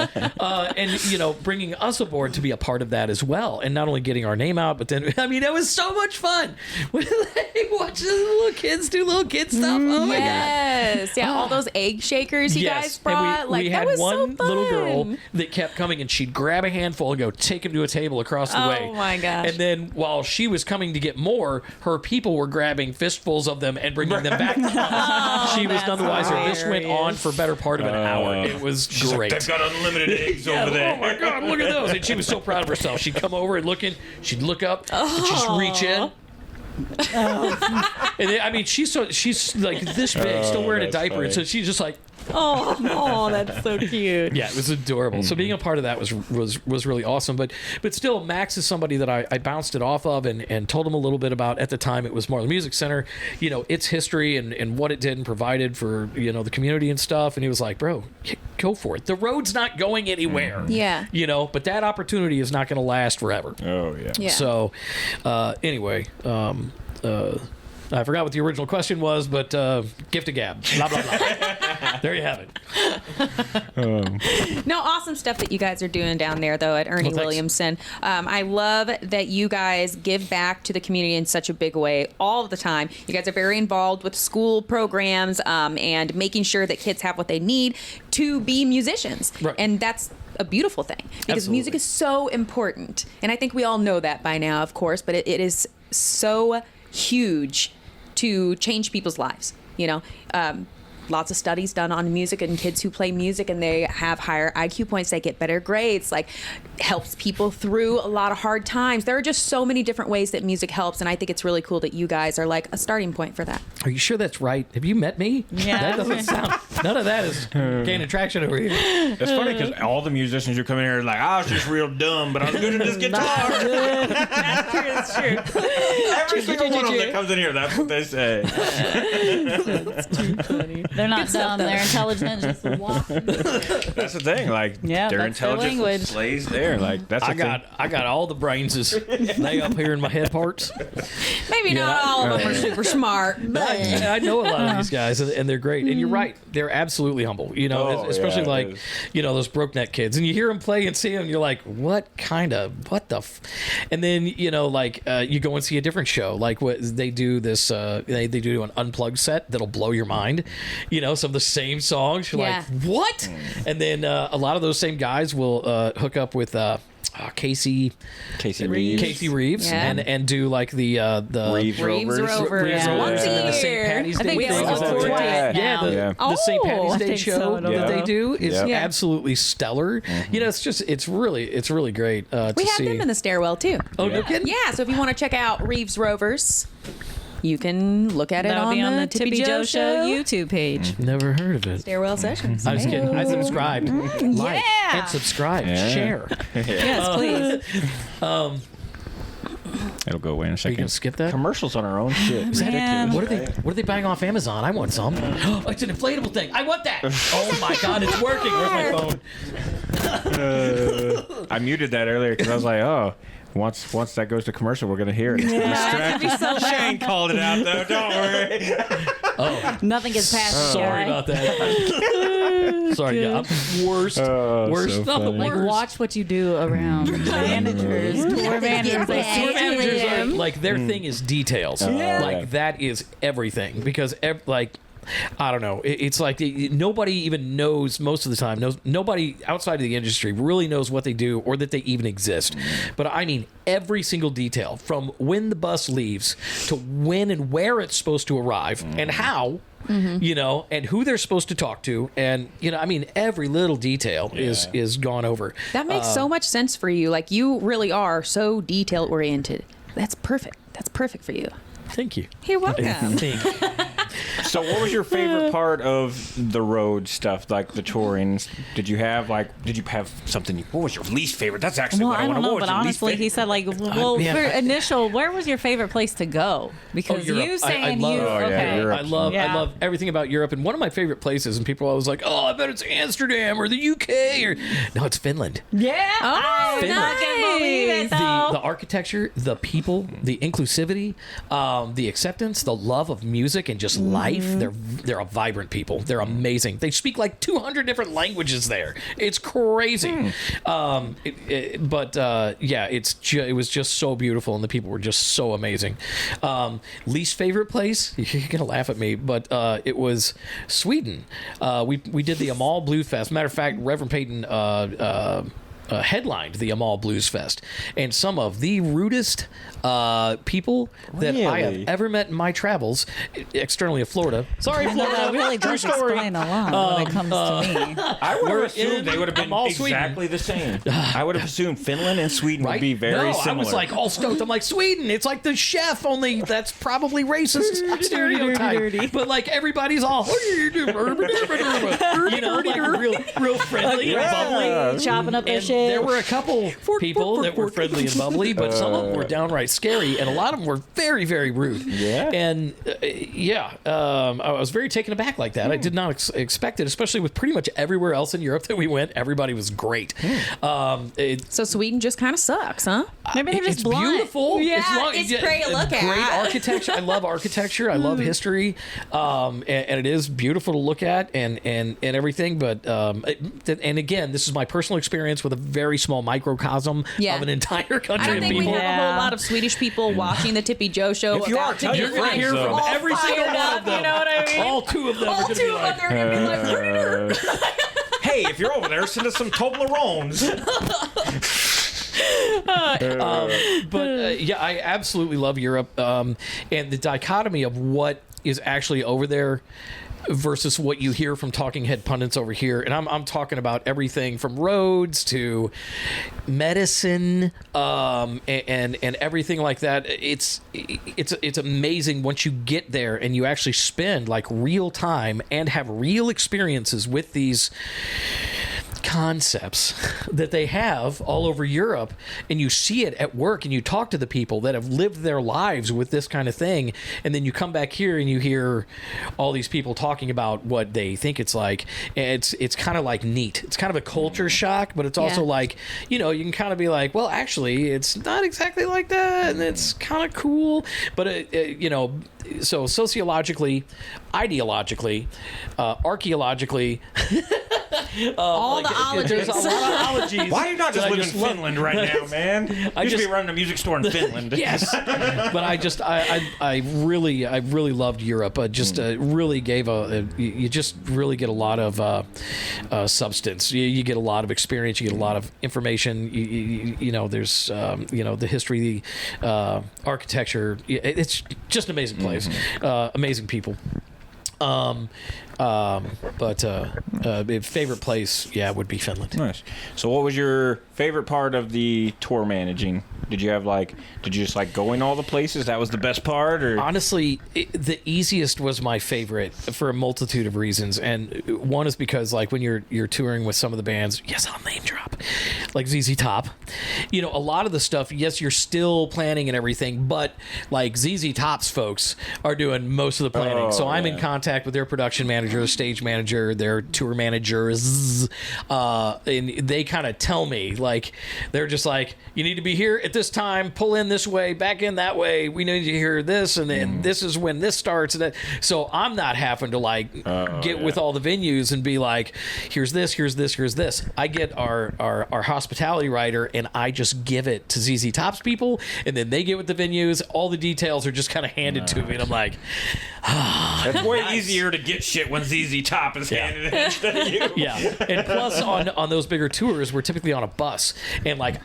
And, you know, bringing us aboard to be a part of that as well. And not only getting our name out, but then, I mean, it was so much fun. Watching the little kids do little kid stuff. Oh, my God. Yes. Yeah, all those egg shakers you guys brought. And like, we that had was one so little fun. girl that kept coming, and she'd grab a handful and go take him to a table across the way. Oh, my gosh. And then while she was coming to get more, her people were grabbing fistfuls of them and bringing them back to us. She was none the wiser. This went on for better part of an hour. It was great. They've got unlimited eggs over there. Oh my God, look at those. And she was so proud of herself. She'd come over and she'd look up and she'd just reach in. And then, I mean, she's like this big, still wearing a diaper, funny. and so she's just like, Oh, that's so cute. yeah, it was adorable. So being a part of that was really awesome. But still, Max is somebody that I bounced it off of and told him a little bit about. At the time, it was Marlin Music Center, you know, its history and what it did and provided for, you know, the community and stuff. And he was like, bro, go for it. The road's not going anywhere. Yeah. You know, but that opportunity is not going to last forever. Oh, yeah. Yeah. So, anyway, I forgot what the original question was, but gift of gab. Blah, blah, blah. There you have it. No, awesome stuff that you guys are doing down there, though, at Ernie Well, thanks. Williamson. I love that you guys give back to the community in such a big way all the time. You guys are very involved with school programs and making sure that kids have what they need to be musicians. Right. And that's a beautiful thing because Absolutely. music is so important. And I think we all know that by now, of course, but it is so huge to change people's lives, you know. Lots of studies done on music and kids who play music and they have higher IQ points, they get better grades, like helps people through a lot of hard times. There are just so many different ways that music helps, and I think it's really cool that you guys are like a starting point for that. Are you sure that's right? Have you met me? Yeah. That doesn't sound. None of that is gaining traction over here. It's funny because all the musicians who come in here are like, I was just real dumb, but I was good at this guitar. That's true, that's true. Every single one of them that comes in here, that's what they say. They're not dumb. They're intelligent. Just walking. That's the thing. Like, Yeah, their that's their intelligence language. plays there. Like, that's the I got all the brainses. They up here in my head parts. Maybe not all of them are super smart, but I know a lot of these guys, and they're great. And you're right, they're absolutely humble. You know, Oh, especially yeah, like, it is. you know, those broke neck kids, and you hear them play and see them, you're like, what the? And then you know, like you go and see a different show, like what they do this. They do an unplugged set that'll blow your mind. You know, some of the same songs. You're Yeah. like, what? And then a lot of those same guys will hook up with. Casey Reeves Yeah. and do like the Reeves Reeves Rovers. Rovers. Reeves Yeah. Rovers, Once and a then the St. year. Patty's I Day think we thing. all look look forward forward to to it. it Yeah, now. the St. Oh, Patty's I Day think show so, that they do is Yep. absolutely stellar. You know, it's really great to we have see. them in the stairwell too. Oh, no kidding? Yeah, so if you want to check out Reeves Rovers, you can look at it That'll on be on the the Tippy Jo Show YouTube page. Never heard of it. Stairwell Sessions. I was kidding. I subscribed. Like Yeah. and subscribe. Yeah. Share. Yes, please. It'll go away in a Are you second. gonna skip that? Commercials on our own shit. Man. Ridiculous. What are they buying off Amazon? I want some. Oh, it's an inflatable thing. I want that. Oh my God, it's working. Where's my phone? I muted that earlier because I was like, oh, once that goes to commercial, we're gonna hear it. Shane called it out though. Don't worry. Nothing gets past this Sorry guy. about that. Sorry, yeah. I'm worst. so Not the funny. Like, worst. watch what you do around managers, tour managers. They see Tour it managers in are, them. like their thing is details. Yeah. Like that is everything because like I don't know. It's like nobody even knows most of the time. Nobody outside of the industry really knows what they do or that they even exist. But I mean, every single detail from when the bus leaves to when and where it's supposed to arrive and how. You know, and who they're supposed to talk to, and you know, I mean, every little detail is gone over. That makes so much sense for you. Like, you really are so detail oriented. That's perfect. That's perfect for you. Thank you. You're welcome. Thank you. So what was your favorite part of the road stuff, like the touring? Did you have something? What was your least favorite? That's actually what I want to know. Know, but honestly, he said like, well, for initial, where was your favorite place to go? Because you saying Europe. I love everything about Europe, and one of my favorite places. And people are always like, oh, I bet it's Amsterdam or the UK, or no, it's Finland. Yeah, oh, Finland. I can believe it though. The architecture, the people, the inclusivity, the acceptance, the love of music, and just life. They're a vibrant people. They're amazing. They speak like 200 different languages there. It's crazy. It was just so beautiful, and the people were just so amazing. Least favorite place? You're gonna laugh at me, but it was Sweden. We did the Amal Blues Fest. Matter of fact, Reverend Peyton headlined the Amal Blues Fest, and some of the rudest people that I have ever met in my travels, externally of Florida. Sorry, Florida. That really does explain a lot when it comes to me. I would have assumed they would have been exactly the same. I would have assumed Finland and Sweden would be very similar. I was like all stoked. I'm like, Sweden, it's like the chef, only that's probably racist stereotype. But like everybody's all, you know, like real friendly and bubbly, chopping up their shit. There were a couple people that were friendly and bubbly, but some of them were downright scary, and a lot of them were very, very rude. Yeah. And I was very taken aback like that. I did not expect it, especially with pretty much everywhere else in Europe that we went. Everybody was great. So Sweden just kind of sucks, huh? Maybe they're just it's blunt. Beautiful. Yeah, it's great to look at. Great architecture. I love architecture. I love history, and it is beautiful to look at and everything. But and again, this is my personal experience with a very small microcosm of an entire country. I don't think we have a whole lot of Swedish people watching the Tippy Jo Show. If you are, you're going to hear from every single one of them. You know what I mean? All two of them are going to be like, hey, if you're over there, send us some Toblerones. I absolutely love Europe, and the dichotomy of what is actually over there versus what you hear from talking head pundits over here. And I'm talking about everything from roads to medicine, and everything like that. It's amazing once you get there and you actually spend like real time and have real experiences with these concepts that they have all over Europe, and you see it at work, and you talk to the people that have lived their lives with this kind of thing, and then you come back here and you hear all these people talking about what they think it's like. It's kind of like neat. It's kind of a culture shock, but it's also like, you know, you can kind of be like, well, actually, it's not exactly like that, and it's kind of cool. But you know, so sociologically, ideologically, archaeologically. All the ologies. There's a lot of ologies. Why are you not just living in Finland right now, man? You should be running a music store in Finland. Yes, but I really loved Europe. Really gave you just really get a lot of substance. You get a lot of experience. You get a lot of information. You know, there's the history, the architecture. It's just an amazing place. Amazing people. Favorite place, would be Finland. Nice. So what was your favorite part of the tour managing? Did you just like going all the places? That was the best part? Or honestly, the easiest was my favorite for a multitude of reasons. And one is because like when you're touring with some of the bands, yes, I'll name drop, like ZZ Top, you know, a lot of the stuff, yes, you're still planning and everything, but like ZZ Top's folks are doing most of the planning. So I'm in contact with their production manager, stage manager, their tour managers, and they kind of tell me, like, they're just like, you need to be here at this time, pull in this way, back in that way, we need to hear this, and then this is when this starts. And that. So I'm not having to like get with all the venues and be like, here's this. I get our our hospitality writer, and I just give it to ZZ Top's people, and then they get with the venues. All the details are just kind of handed to me, and I'm like, it's way easier to get shit when ZZ Top is handed it to you. Yeah, and plus on those bigger tours, we're typically on a bus, and like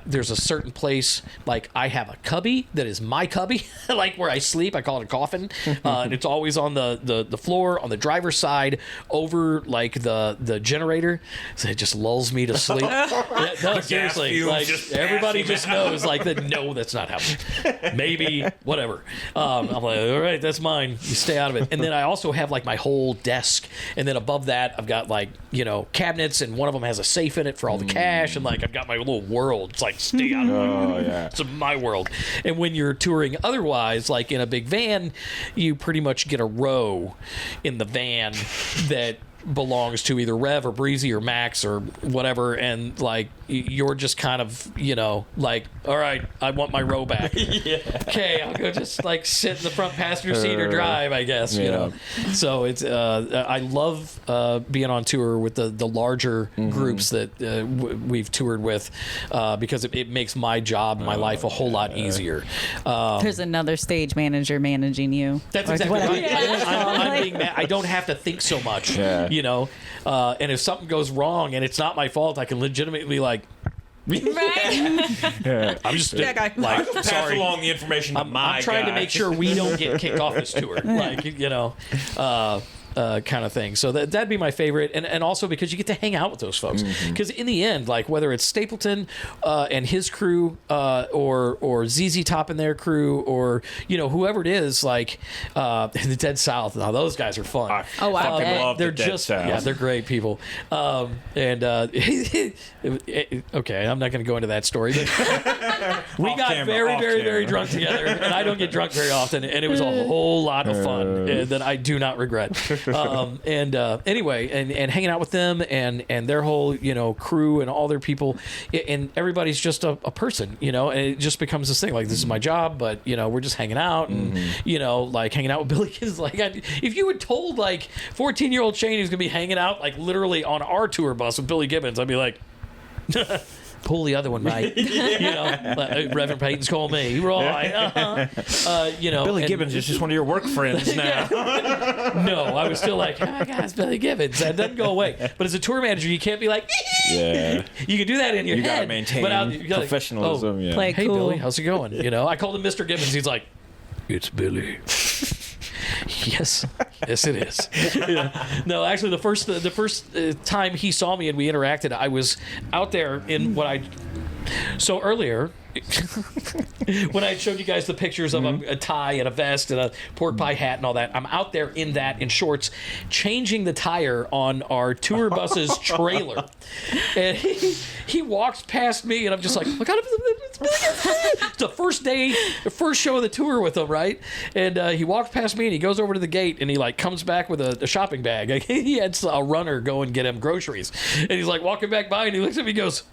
there's a certain place, like I have a cubby that is my cubby, like where I sleep. I call it a coffin, and it's always on the floor on the driver's side over like the generator, so it just lulls me to sleep. No, seriously, like everybody just knows like that. No, that's not happening. Maybe whatever. I'm like, all right, that's mine. You stay out of it. And then I also have like my whole desk, and then above that I've got like cabinets, and one of them has a safe in it for all the cash, and like I've got my little world. It's like stay out of it. It's my world. And when you're touring otherwise, like in a big van, you pretty much get a row in the van that belongs to either Rev or Breezy or Max or whatever, and like you're just kind of like, all right, I want my row back. Okay, I'll go just like sit in the front passenger seat or drive, I guess. So it's I love being on tour with the larger groups that we've toured with, because it makes my job, my life a whole lot easier. There's another stage manager managing you. That's exactly right. I'm being I don't have to think so much. And if something goes wrong and it's not my fault, I can legitimately like, I'm just pass along the information to I'm trying to make sure we don't get kicked off this tour, kind of thing. So that'd be my favorite, and also because you get to hang out with those folks. Because in the end, like whether it's Stapleton and his crew, or ZZ Top and their crew, or whoever it is, like the Dead South. Now those guys are fun. Oh wow, they're just they're great people. Okay, I'm not going to go into that story. But we got very drunk together, and I don't get drunk very often, and it was a whole lot of fun that I do not regret. Anyway, and hanging out with them and their whole crew and all their people, and everybody's just a person, and it just becomes this thing like, this is my job, but we're just hanging out, and like hanging out with Billy Gibbons. Like if you had told like 14-year-old Shane he was gonna be hanging out like literally on our tour bus with Billy Gibbons, I'd be like, pull the other one, right? Reverend Payton's called me. Right. Billy Gibbons is just one of your work friends now. No, I was still like, oh, guys, Billy Gibbons. That doesn't go away. But as a tour manager, you can't be like, you can do that in your head. You gotta maintain professionalism. Play hey, cool. Billy, how's it going? I called him Mr. Gibbons. He's like, it's Billy. Yes, it is. No, actually, the first time he saw me and we interacted, I was out there in so earlier, when I showed you guys the pictures of a tie and a vest and a pork pie hat and all that, I'm out there in that in shorts, changing the tire on our tour bus's trailer, and he walks past me, and I'm just like, look out! It's the first show of the tour with him, right? And he walks past me, and he goes over to the gate, and he like comes back with a shopping bag. Like, he had a runner go and get him groceries, and he's like walking back by, and he looks at me, and he goes,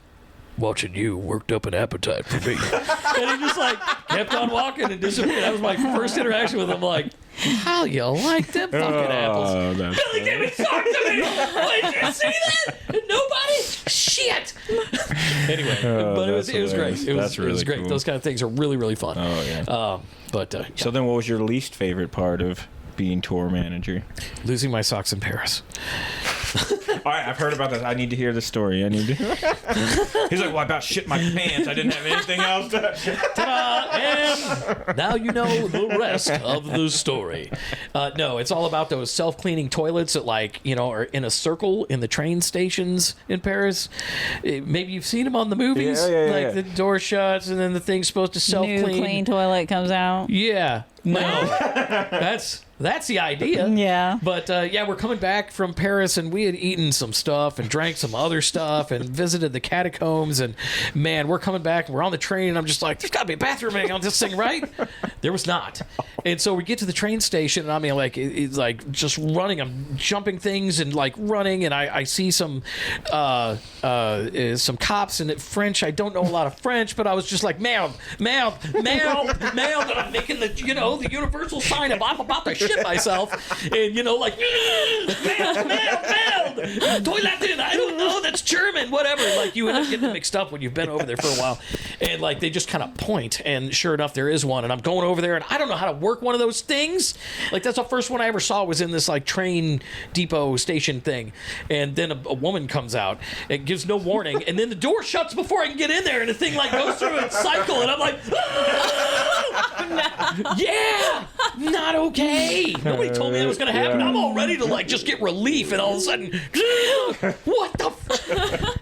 watching you worked up an appetite for me. And he just like kept on walking and disappeared. That was my first interaction with him. Like, how you like them fucking apples? Billy Gibbons talked to me. Did you see that? Nobody? Shit. Anyway, but it was great. It was great. Cool. Those kind of things are really, really fun. Oh yeah. Yeah. So then, what was your least favorite part of being tour manager? Losing my socks in Paris. All right, I've heard about this. I need to hear the story. He's like, well, I about shit my pants. I didn't have anything else to... Ta-da! And now you know the rest of the story. No, it's all about those self-cleaning toilets that, like, are in a circle in the train stations in Paris. Maybe you've seen them on the movies. Yeah. The door shuts and then the thing's supposed to self-clean. New clean toilet comes out. Yeah. No, that's the idea. Yeah. But we're coming back from Paris, and we had eaten some stuff and drank some other stuff and visited the catacombs. And man, we're coming back, and we're on the train, and I'm just like, there's got to be a bathroom on this thing, right? There was not. And so we get to the train station, and I mean, like, it's like just running. I'm jumping things and like running, and I see some cops in French. I don't know a lot of French, but I was just like, merde, and I'm making the universal sign of I'm about to shit myself, and like, merde, toilet, I don't know the that's German, whatever. Like, you end up getting mixed up when you've been over there for a while. And, like, they just kind of point, and sure enough, there is one. And I'm going over there, and I don't know how to work one of those things. Like, that's the first one I ever saw was in this, like, train depot station thing. And then a woman comes out. It gives no warning. And then the door shuts before I can get in there, and the thing, like, goes through its cycle. And I'm like, yeah, not okay. Nobody told me that was going to happen. I'm all ready to, like, just get relief. And all of a sudden, what the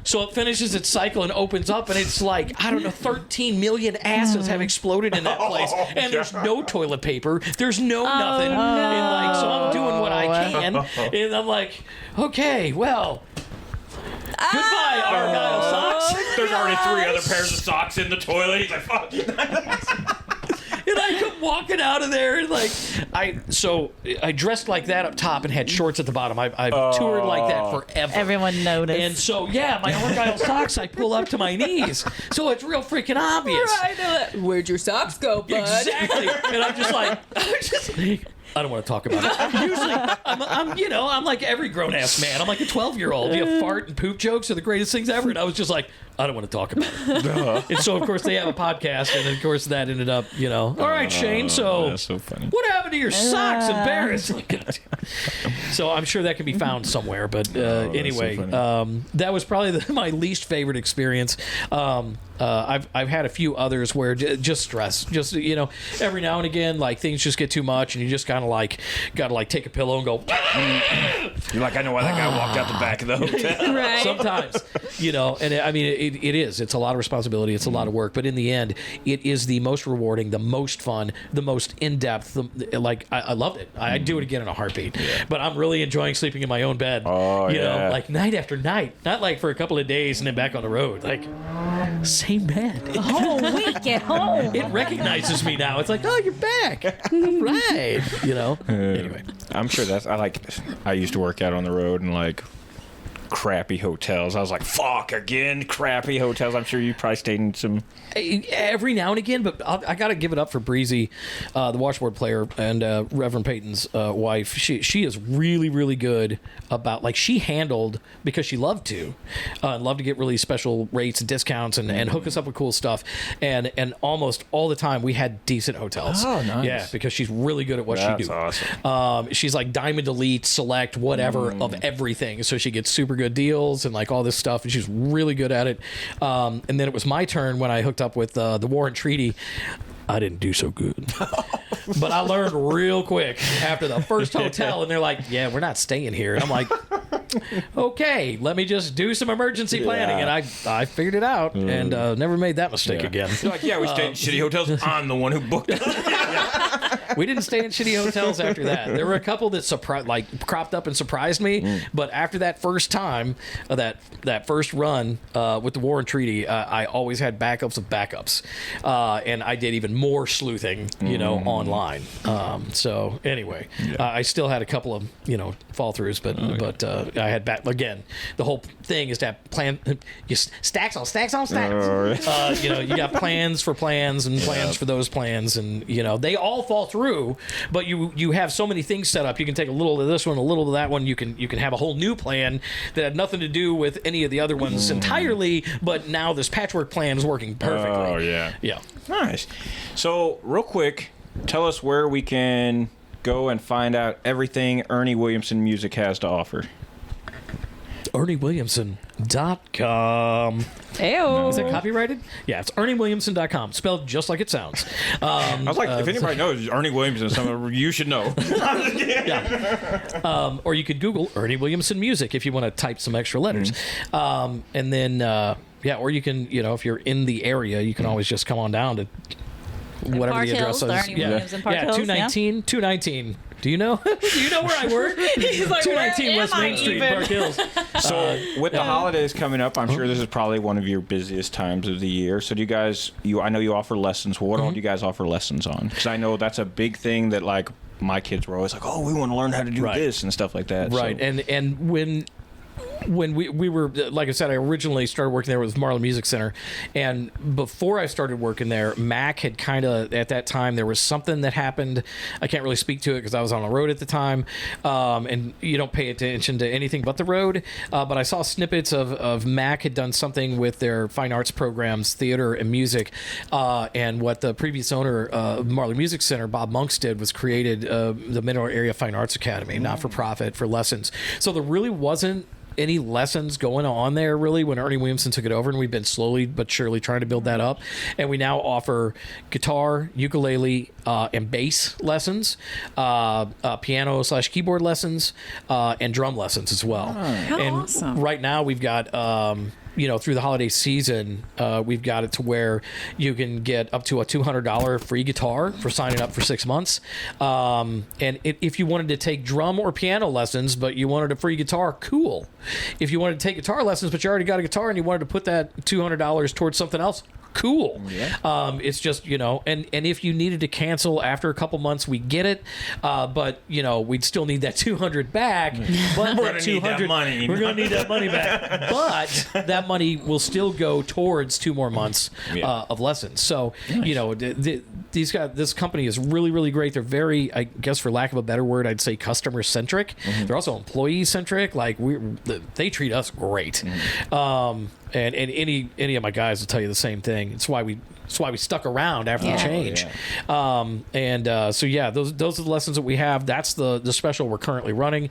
So it finishes its cycle and opens up, and it's like, I don't know, 13 million asses have exploded in that place, and there's no toilet paper, there's no nothing, and like, so I'm doing what I can, and I'm like, okay, well, goodbye, Argyle socks. There's already 3 other pairs of socks in the toilet. He's like, fuck. And I come walking out of there, and like, I dressed like that up top and had shorts at the bottom. I've toured like that forever. Everyone noticed. And so, yeah, my Argyle socks I pull up to my knees, so it's real freaking obvious. Right. Where'd your socks go, bud? Exactly. And I'm just like, I don't want to talk about it. Usually, I'm like every grown ass man. I'm like a 12-year-old. You have fart and poop jokes are the greatest things ever. And I was just like, I don't want to talk about it. And so, of course, they have a podcast, and of course, that ended up, all right, Shane. So, that's so funny. What happened to your socks? Embarrassing. So I'm sure that can be found somewhere. But anyway, so that was probably my least favorite experience. I've had a few others where just stress, just every now and again, like things just get too much, and you just kind of like gotta like take a pillow and go. You're like, I know why that guy walked out the back of the hotel. Right. Sometimes, and I mean, it is. It's a lot of responsibility. It's a lot of work. But in the end, it is the most rewarding, the most fun, the most in depth. I loved it. I'd do it again in a heartbeat. Yeah. But I'm really enjoying sleeping in my own bed. Oh, know, like night after night, not like for a couple of days and then back on the road. Like same bed. Oh, week at home. It recognizes me now. It's like, oh, you're back. Right. Anyway. I'm sure I used to work out on the road and like crappy hotels. I was like, fuck, again, crappy hotels. I'm sure you probably stayed in some. Every now and again, but I got to give it up for Breezy, the washboard player, and Reverend Peyton's wife. She is really, really good about, like, she handled, because she loved to get really special rates and discounts and hook us up with cool stuff. And almost all the time we had decent hotels. Oh, nice. Yeah, because she's really good at what she does. That's awesome. She's like Diamond Elite, Select, whatever of everything. So she gets super good deals and like all this stuff, and she's really good at it. And then it was my turn when I hooked up with the War and Treaty. I didn't do so good. But I learned real quick after the first hotel, and they're like, yeah, we're not staying here. And I'm like, okay, let me just do some emergency planning. And I figured it out and never made that mistake again. You're like, yeah, we stayed in shitty hotels. I'm the one who booked it. We didn't stay in shitty hotels after that. There were a couple that cropped up and surprised me. But after that first time, that first run with the War and Treaty, I always had backups of backups. And I did even more sleuthing, online. So anyway, I still had a couple of, fall throughs, but I had again, the whole thing is to have plan, stacks on stacks on stacks. You got plans for plans and plans for those plans, and they all fall through, but you have so many things set up. You can take a little of this one, a little of that one. You can have a whole new plan that had nothing to do with any of the other ones entirely, but now this patchwork plan is working perfectly. Oh yeah. Nice. So real quick, tell us where we can go and find out everything Ernie Williamson Music has to offer. ErnieWilliamson.com. Ew. Is it copyrighted? Yeah, it's ErnieWilliamson.com, spelled just like it sounds. I was like, if anybody knows Ernie Williamson, something you should know. Yeah. Or you could Google Ernie Williamson Music if you want to type some extra letters. And then, or you can, if you're in the area, you can always just come on down to whatever Park the address Hills, is. Ernie Williamson, Park Hills, 219. Do you know? Do you know where I work? He's like, 219 West Main Street, Park Hills. So with the holidays coming up, I'm sure this is probably one of your busiest times of the year. So do you guys? I know you offer lessons. What all do you guys offer lessons on? Because I know that's a big thing that like my kids were always like, oh, we want to learn how to do this and stuff like that. Right. So. And when when we were, like I said, I originally started working there with Marlin Music Center, and before I started working there, Mac had kind of, at that time, there was something that happened. I can't really speak to it because I was on the road at the time, and you don't pay attention to anything but the road, but I saw snippets of Mac had done something with their fine arts programs, theater and music, and what the previous owner of Marlin Music Center, Bob Monks, did was created the Mineral Area Fine Arts Academy, not-for-profit, for lessons. So there really wasn't any lessons going on there really when Ernie Williamson took it over, and we've been slowly but surely trying to build that up, and we now offer guitar, ukulele, and bass lessons, piano/keyboard lessons, and drum lessons as well. And awesome. Right now we've got through the holiday season, we've got it to where you can get up to a $200 free guitar for signing up for 6 months. And if you wanted to take drum or piano lessons, but you wanted a free guitar, cool. If you wanted to take guitar lessons, but you already got a guitar and you wanted to put that $200 towards something else, cool. Yeah. It's just, and if you needed to cancel after a couple months, we get it. But, we'd still need that $200 back. But We're going to need that money. We're going to need that money back. But that money will still go towards 2 more months of lessons. So, nice. This company is really, really great. They're very, I guess for lack of a better word, I'd say customer centric. Mm-hmm. They're also employee centric. Like they treat us great. Mm-hmm. And any of my guys will tell you the same thing. It's why we stuck around after the change. Those are the lessons that we have. That's the special we're currently running,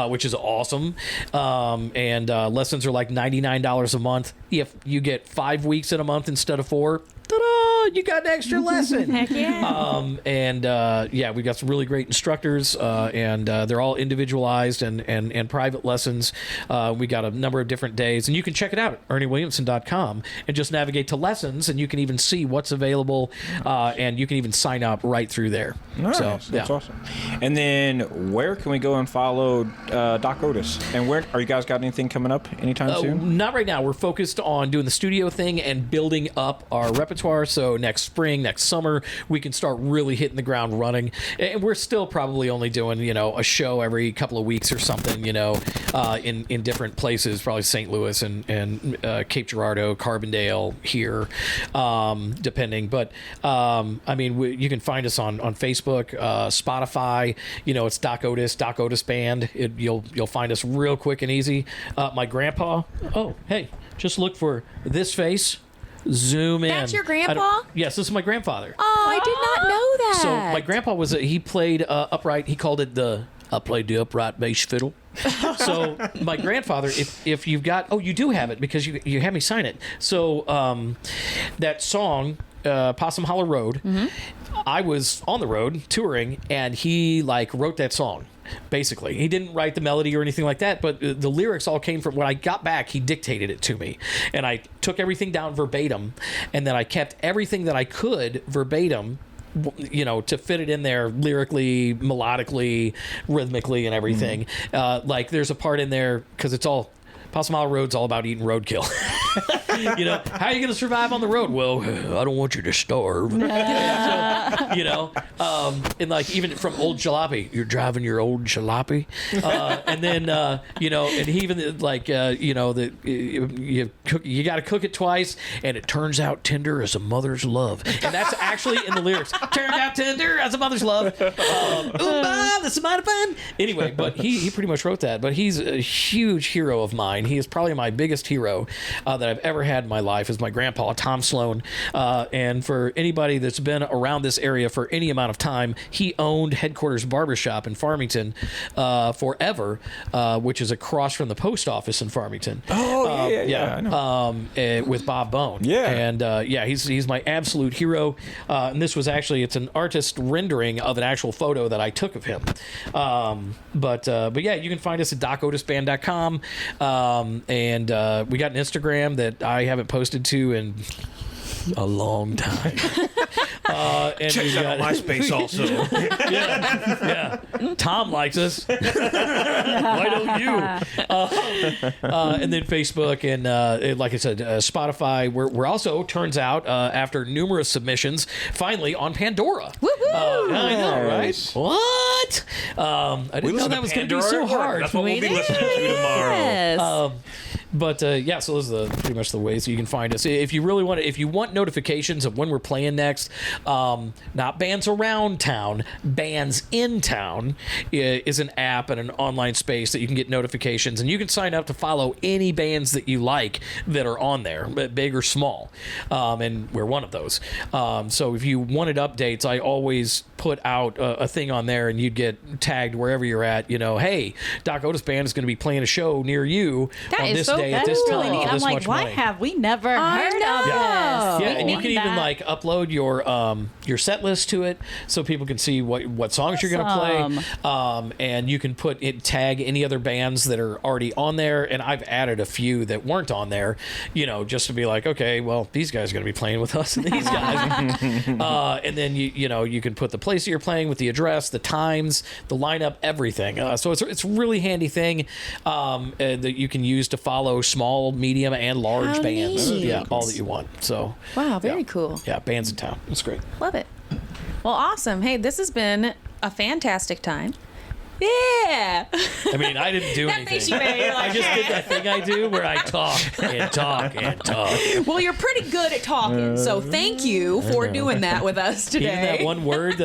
which is awesome. Lessons are like $99 a month. If you get 5 weeks in a month instead of 4, ta-da! You got an extra lesson. Heck yeah. We've got some really great instructors, and they're all individualized and private lessons. We got a number of different days, and you can check it out at ErnieWilliamson.com and just navigate to lessons, and you can even see what's available, and you can even sign up right through there. Nice. So, that's awesome. And then where can we go and follow Doc Otis? And where are you guys got anything coming up anytime soon? Not right now. We're focused on doing the studio thing and building up our repertoire. So next spring, next summer, we can start really hitting the ground running. And we're still probably only doing, a show every couple of weeks or something, in different places, probably St. Louis and Cape Girardeau, Carbondale here, depending. But, you can find us on Facebook, Spotify, it's Doc Otis Band. You'll find us real quick and easy. My grandpa, just look for this face. Zoom in. That's your grandpa? Yes, this is my grandfather. Oh, I did not know that. So my grandpa he played upright. He called it I played the upright bass fiddle. So my grandfather, if you've got, you do have it because you had me sign it. So that song, Possum Hollow Road, I was on the road touring, and he wrote that song. Basically, he didn't write the melody or anything like that, but the lyrics all came from when I got back. He dictated it to me, and I took everything down verbatim, and then I kept everything that I could verbatim, to fit it in there lyrically, melodically, rhythmically, and everything. There's a part in there because it's all Possum Hollow Road's all about eating roadkill. How are you going to survive on the road? Well, I don't want you to starve. And even from Old Jalopy, you're driving your old jalopy. And then, and he even you got to cook it twice, and it turns out tender as a mother's love. And that's actually in the lyrics. Turned out tender as a mother's love. This is mighty fun. Anyway, but he pretty much wrote that. But he's a huge hero of mine. He is probably my biggest hero that I've ever had in my life is my grandpa, Tom Sloan. And for anybody that's been around this area for any amount of time, he owned Headquarters Barbershop in Farmington forever, which is across from the post office in Farmington. I know. With Bob Bone. Yeah. And he's my absolute hero. And this was it's an artist rendering of an actual photo that I took of him. But you can find us at docotisband.com. And we got an Instagram that I haven't posted to in a long time. And Check we've out got MySpace also. yeah. Tom likes us. Why don't you? And then Facebook and like I said, Spotify. We're also, turns out, after numerous submissions, finally on Pandora. Woo-hoo! I know, right? What? I didn't know that was going to be so hard. That's what we'll be listening to tomorrow. Yes. But yeah, so those are pretty much the ways you can find us. If you really want, if you want notifications of when we're playing next, not bands around town, bands in town is an app and an online space that you can get notifications, and you can sign up to follow any bands that you like that are on there, big or small, and we're one of those. So if you wanted updates, I always put out a thing on there, and you'd get tagged wherever you're at. You know, hey, Doc Otis Band is going to be playing a show near you on this day at this time. Really, for I'm this like, much why money. have we never heard of this? Yeah, and you We can need even that. like upload your set list to it, so people can see what songs you're going to play. And you can tag any other bands that are already on there. And I've added a few that weren't on there, you know, just to be like, okay, well, these guys are going to be playing with us, and these guys. And then you can put the place that you're playing with the address, the times, the lineup, everything. So it's a really handy thing that you can use to follow small, medium, and large How bands. neat. Yeah, all that you want. So Wow, very yeah. cool. Yeah, bands in town. That's great. Love it. Well, awesome. Hey, this has been a fantastic time. Yeah. I mean, I didn't do That anything. makes you mad. You're like, I just did that thing I do where I talk and talk and talk. well, you're pretty good at talking, so thank you for doing that with us today. Even that one word